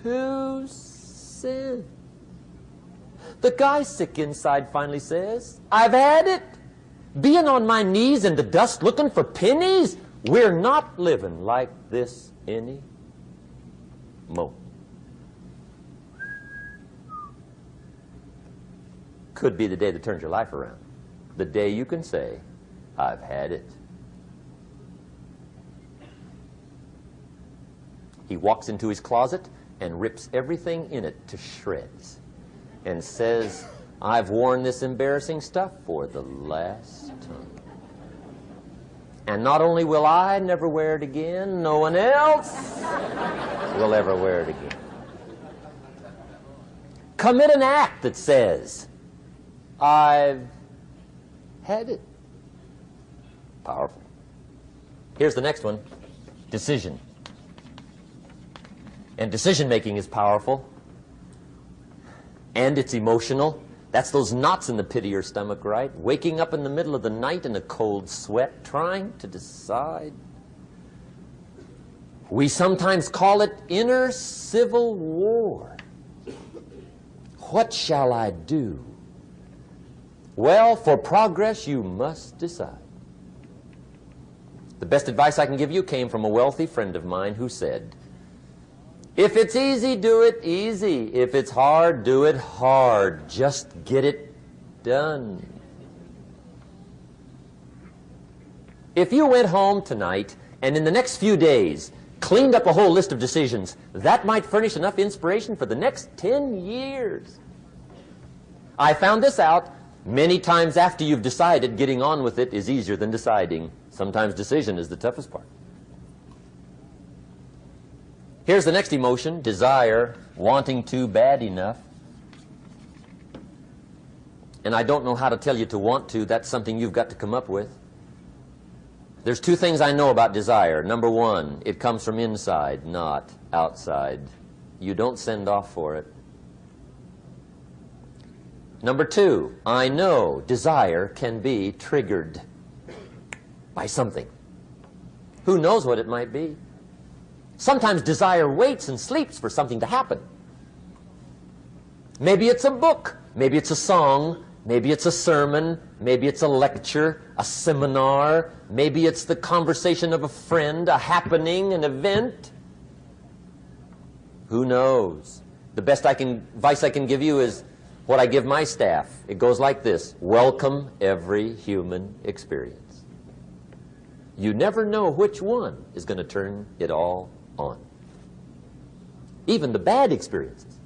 2 cents. The guy sick inside finally says, I've had it. Being on my knees in the dust looking for pennies, we're not living like this anymore. Could be the day that turns your life around. The day you can say, I've had it. He walks into his closet and rips everything in it to shreds and says, I've worn this embarrassing stuff for the last time. And not only will I never wear it again, no one else will ever wear it again. Commit an act that says, I've had it. Powerful. Here's the next one. Decision. And decision-making is powerful. And it's emotional. That's those knots in the pit of your stomach, right? Waking up in the middle of the night in a cold sweat, trying to decide. We sometimes call it inner civil war. What shall I do? Well, for progress, you must decide. The best advice I can give you came from a wealthy friend of mine who said, if it's easy, do it easy. If it's hard, do it hard. Just get it done. If you went home tonight and in the next few days cleaned up a whole list of decisions, that might furnish enough inspiration for the next 10 years. I found this out many times after you've decided. Getting on with it is easier than deciding. Sometimes decision is the toughest part. Here's the next emotion, desire, wanting to bad enough. And I don't know how to tell you to want to. That's something you've got to come up with. There's 2 things I know about desire. Number 1, it comes from inside, not outside. You don't send off for it. Number 2, I know desire can be triggered by something. Who knows what it might be? Sometimes desire waits and sleeps for something to happen. Maybe it's a book, maybe it's a song, maybe it's a sermon, maybe it's a lecture, a seminar, maybe it's the conversation of a friend, a happening, an event. Who knows? The best advice I can give you is what I give my staff. It goes like this: welcome every human experience. You never know which one is going to turn it all on. Even the bad experiences.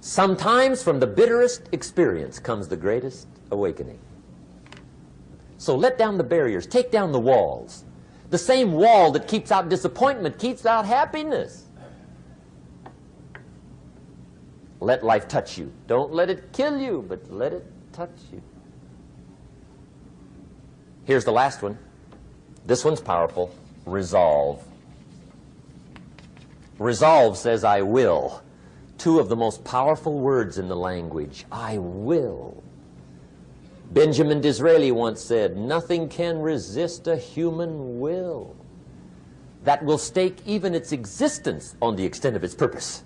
Sometimes from the bitterest experience comes the greatest awakening. So let down the barriers, take down the walls. The same wall that keeps out disappointment keeps out happiness. Let life touch you. Don't let it kill you, but let it touch you. Here's the last one. This one's powerful. Resolve. Resolve says, I will. Two of the most powerful words in the language. I will. Benjamin Disraeli once said, nothing can resist a human will that will stake even its existence on the extent of its purpose.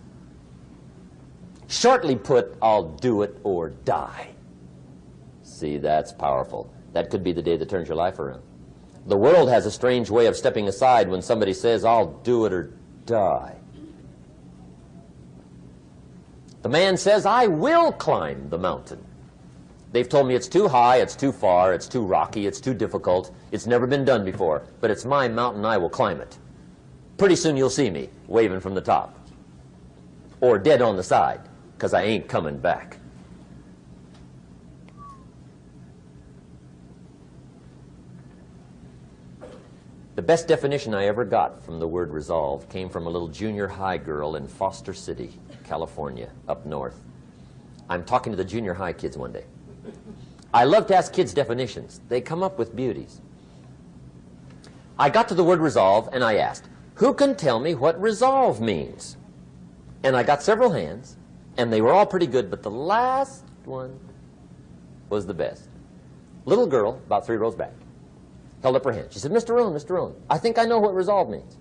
Shortly put, I'll do it or die. See, that's powerful. That could be the day that turns your life around. The world has a strange way of stepping aside when somebody says, I'll do it or die. The man says, I will climb the mountain. They've told me it's too high, it's too far, it's too rocky, it's too difficult, it's never been done before, but it's my mountain, I will climb it. Pretty soon you'll see me waving from the top. Or dead on the side, because I ain't coming back. The best definition I ever got from the word resolve came from a little junior high girl in Foster City, California, up north. I'm talking to the junior high kids one day. I love to ask kids definitions. They come up with beauties. I got to the word resolve and I asked, who can tell me what resolve means? And I got several hands, and they were all pretty good, but the last one was the best. Little girl, about 3 rows back, held up her hand. She said, Mr. Rohn, Mr. Rohn, I think I know what resolve means.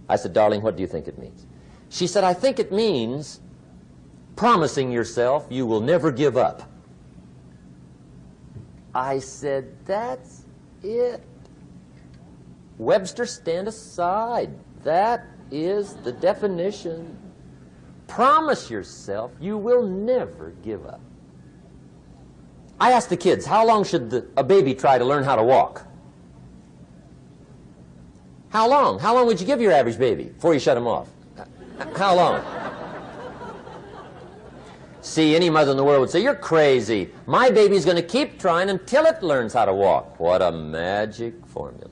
I said, darling, what do you think it means? She said, I think it means promising yourself you will never give up. I said, that's it. Webster, stand aside. That is the definition. Promise yourself you will never give up. I asked the kids, how long should a baby try to learn how to walk? How long? How long would you give your average baby before you shut him off? How long? See, any mother in the world would say, you're crazy. My baby's going to keep trying until it learns how to walk. What a magic formula.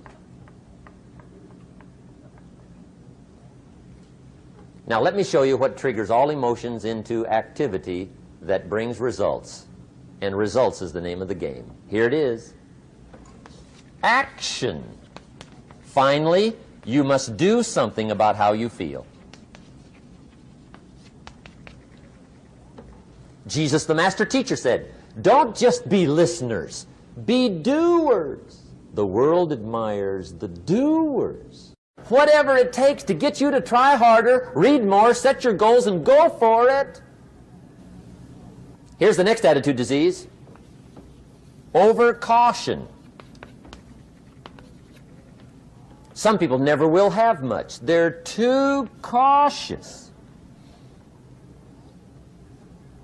Now let me show you what triggers all emotions into activity that brings results. And results is the name of the game. Here it is. Action. Finally, you must do something about how you feel. Jesus, the master teacher, said, don't just be listeners, be doers. The world admires the doers. Whatever it takes to get you to try harder, read more, set your goals, and go for it. Here's the next attitude disease. Over-caution. Some people never will have much. They're too cautious.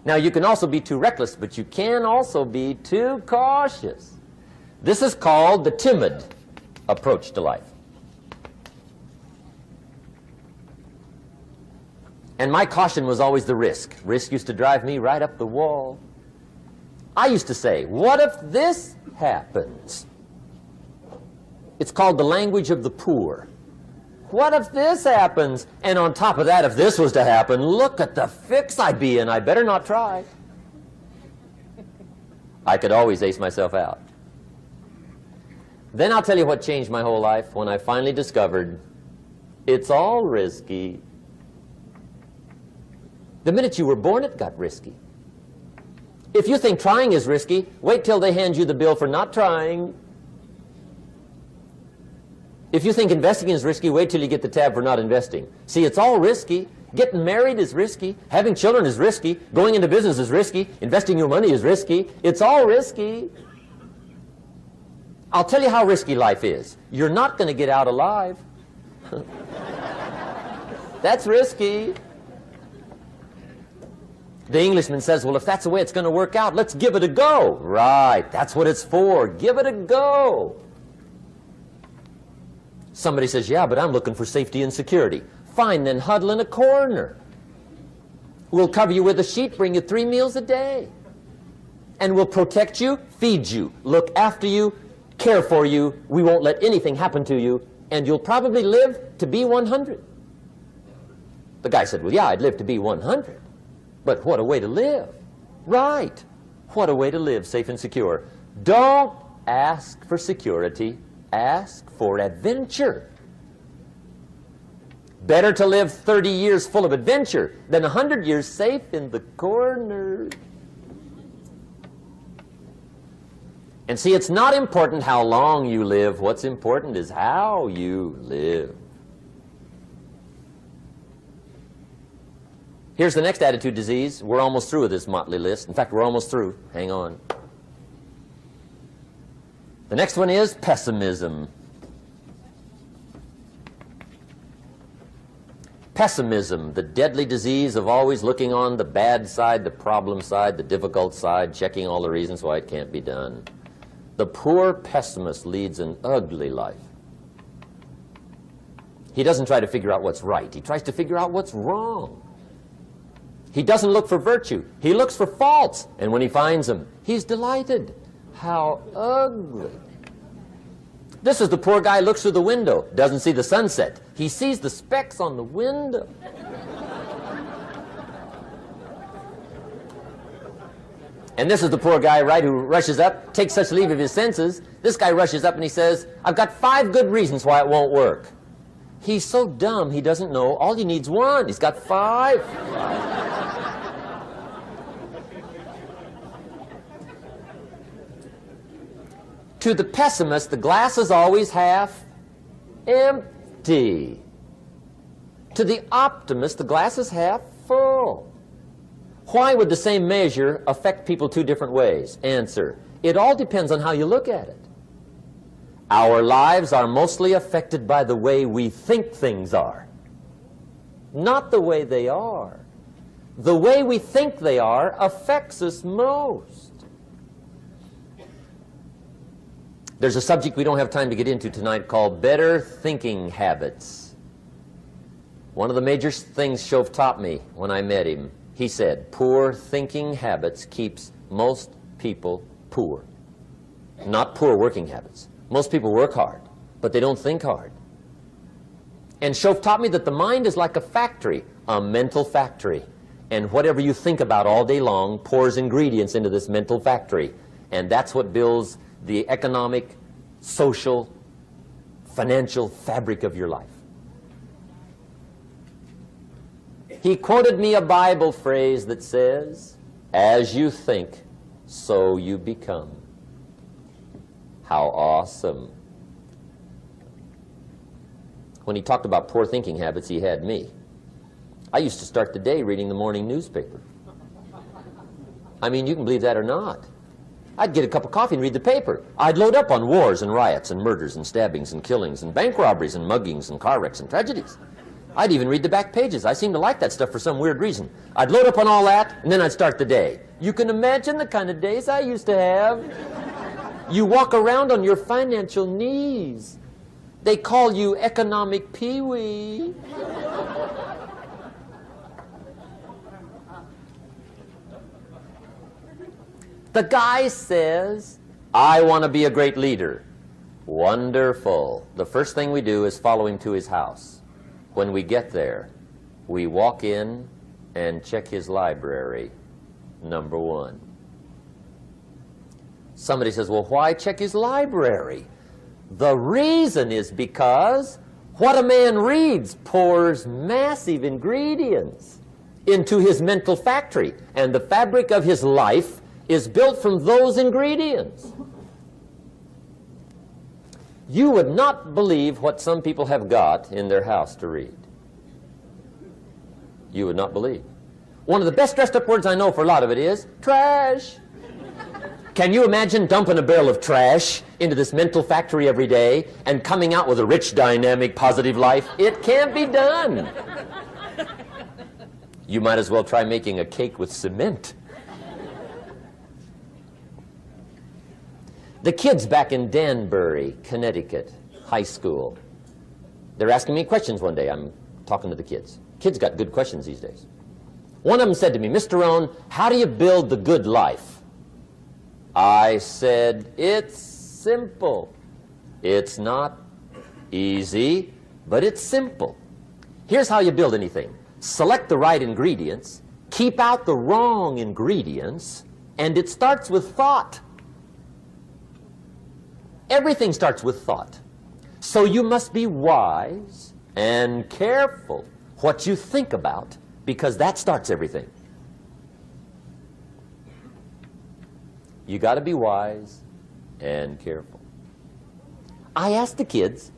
Now, you can also be too reckless, but you can also be too cautious. This is called the timid approach to life. And my caution was always the risk. Risk used to drive me right up the wall. I used to say, what if this happens? It's called the language of the poor. What if this happens? And on top of that, if this was to happen, look at the fix I'd be in. I better not try. I could always ace myself out. Then I'll tell you what changed my whole life when I finally discovered it's all risky. The minute you were born, it got risky. If you think trying is risky, wait till they hand you the bill for not trying. If you think investing is risky, wait till you get the tab for not investing. See, it's all risky. Getting married is risky. Having children is risky. Going into business is risky. Investing your money is risky. It's all risky. I'll tell you how risky life is. You're not going to get out alive. That's risky. The Englishman says, well, if that's the way it's going to work out, let's give it a go. Right, that's what it's for. Give it a go. Somebody says, yeah, but I'm looking for safety and security. Fine, then huddle in a corner. We'll cover you with a sheet, bring you 3 meals a day. And we'll protect you, feed you, look after you, care for you. We won't let anything happen to you. And you'll probably live to be 100. The guy said, well, yeah, I'd live to be 100. But what a way to live. Right. What a way to live, safe and secure. Don't ask for security. Ask for adventure. Better to live 30 years full of adventure than 100 years safe in the corner. And see, it's not important how long you live. What's important is how you live. Here's the next attitude disease. We're almost through with this motley list. In fact, we're almost through. Hang on. The next one is pessimism. Pessimism, the deadly disease of always looking on the bad side, the problem side, the difficult side, checking all the reasons why it can't be done. The poor pessimist leads an ugly life. He doesn't try to figure out what's right. He tries to figure out what's wrong. He doesn't look for virtue. He looks for faults. And when he finds them, he's delighted. How ugly. This is the poor guy who looks through the window, doesn't see the sunset. He sees the specks on the window. And this is the poor guy, right, who rushes up, takes such leave of his senses. This guy rushes up and he says, I've got 5 good reasons why it won't work. He's so dumb he doesn't know. All he needs 1. He's got 5. To the pessimist, the glass is always half empty. To the optimist, the glass is half full. Why would the same measure affect people 2 different ways? Answer, it all depends on how you look at it. Our lives are mostly affected by the way we think things are, not the way they are. The way we think they are affects us most. There's a subject we don't have time to get into tonight called better thinking habits. One of the major things Shove taught me when I met him, he said, poor thinking habits keeps most people poor. Not poor working habits. Most people work hard, but they don't think hard. And Shove taught me that the mind is like a factory, a mental factory. And whatever you think about all day long pours ingredients into this mental factory. And that's what builds the economic, social, financial fabric of your life. He quoted me a Bible phrase that says, as you think, so you become. How awesome. When he talked about poor thinking habits, he had me. I used to start the day reading the morning newspaper. I mean, you can believe that or not. I'd get a cup of coffee and read the paper. I'd load up on wars and riots and murders and stabbings and killings and bank robberies and muggings and car wrecks and tragedies. I'd even read the back pages. I seem to like that stuff for some weird reason. I'd load up on all that, and then I'd start the day. You can imagine the kind of days I used to have. You walk around on your financial knees. They call you economic peewee. The guy says, I want to be a great leader. Wonderful. The first thing we do is follow him to his house. When we get there, we walk in and check his library, number 1. Somebody says, well, why check his library? The reason is because what a man reads pours massive ingredients into his mental factory, and the fabric of his life is built from those ingredients. You would not believe what some people have got in their house to read. You would not believe. One of the best dressed up words I know for a lot of it is trash. Can you imagine dumping a barrel of trash into this mental factory every day and coming out with a rich, dynamic, positive life? It can't be done. You might as well try making a cake with cement. The kids back in Danbury, Connecticut, high school, they're asking me questions one day. I'm talking to the kids. Kids got good questions these days. One of them said to me, Mr. Rhon, how do you build the good life? I said, it's simple. It's not easy, but it's simple. Here's how you build anything. Select the right ingredients, keep out the wrong ingredients, and it starts with thought. Everything starts with thought. So you must be wise and careful what you think about, because that starts everything. You got to be wise and careful. I asked the kids,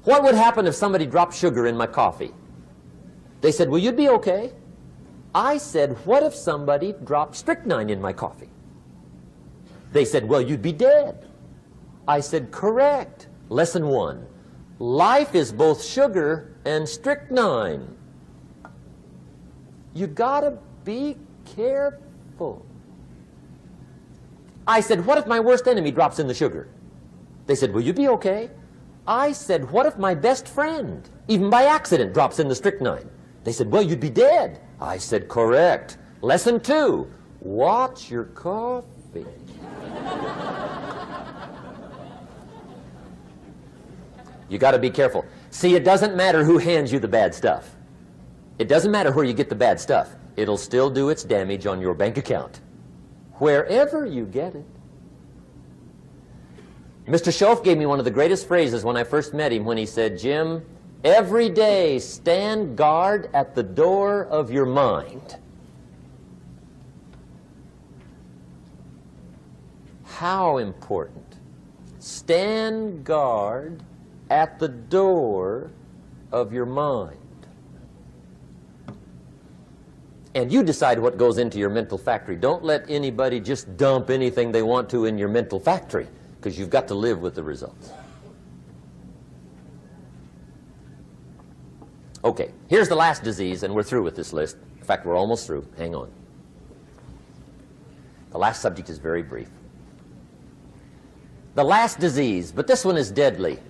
what would happen if somebody dropped sugar in my coffee? They said, well, you'd be okay. I said, what if somebody dropped strychnine in my coffee? They said, well, you'd be dead. I said, correct. Lesson 1. Life is both sugar and strychnine. You gotta be careful. I said, what if my worst enemy drops in the sugar? They said, will you be okay? I said, what if my best friend, even by accident, drops in the strychnine? They said, well, you'd be dead. I said, correct. Lesson 2, watch your coffee. You got to be careful. See, it doesn't matter who hands you the bad stuff. It doesn't matter where you get the bad stuff. It'll still do its damage on your bank account, wherever you get it. Mr. Schoaf gave me one of the greatest phrases when I first met him when he said, Jim, every day stand guard at the door of your mind. How important. Stand guard at the door of your mind. And you decide what goes into your mental factory. Don't let anybody just dump anything they want to in your mental factory, because you've got to live with the results. Okay, here's the last disease, and we're through with this list. In fact, we're almost through. Hang on. The last subject is very brief. The last disease, but this one is deadly.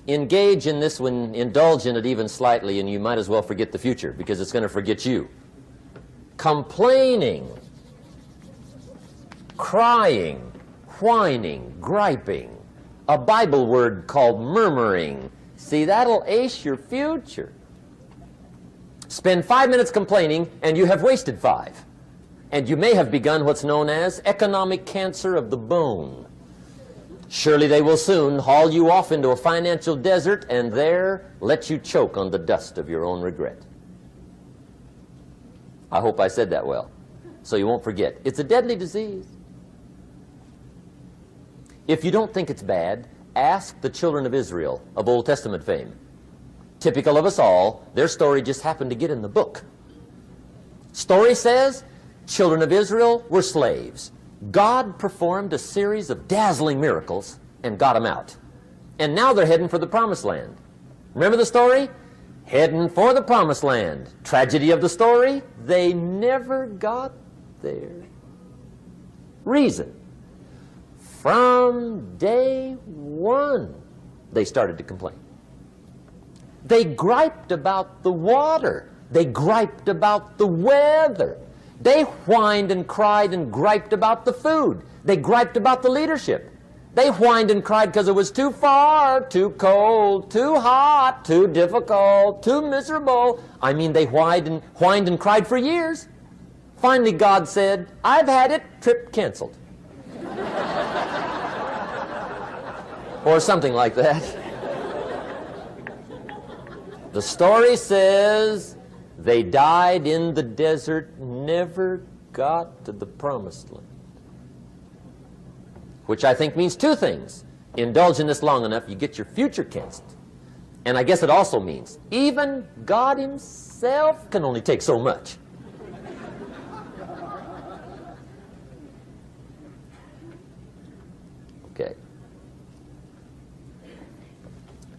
Engage in this one, indulge in it even slightly, and you might as well forget the future, because it's going to forget you. Complaining, crying, whining, griping, a Bible word called murmuring. See, that'll ace your future. Spend 5 minutes complaining, and you have wasted 5. And you may have begun what's known as economic cancer of the bone. Surely they will soon haul you off into a financial desert and there let you choke on the dust of your own regret. I hope I said that well, so you won't forget. It's a deadly disease. If you don't think it's bad, ask the children of Israel of Old Testament fame. Typical of us all, their story just happened to get in the book. Story says, children of Israel were slaves. God performed a series of dazzling miracles and got them out. And now they're heading for the promised land. Remember the story? Heading for the promised land. Tragedy of the story, they never got there. Reason. From day one, they started to complain. They griped about the water. They griped about the weather. They whined and cried and griped about the food. They griped about the leadership. They whined and cried because it was too far, too cold, too hot, too difficult, too miserable. I mean, they whined and cried for years. Finally, God said, I've had it, trip canceled. Or something like that. The story says they died in the desert, never got to the promised land. Which I think means 2 things. Indulge in this long enough, you get your future canceled. And I guess it also means even God himself can only take so much. Okay.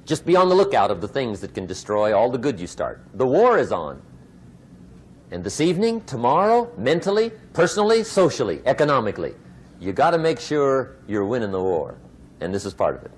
Just be on the lookout of the things that can destroy all the good you start. The war is on. And this evening, tomorrow, mentally, personally, socially, economically, you got to make sure you're winning the war. And this is part of it.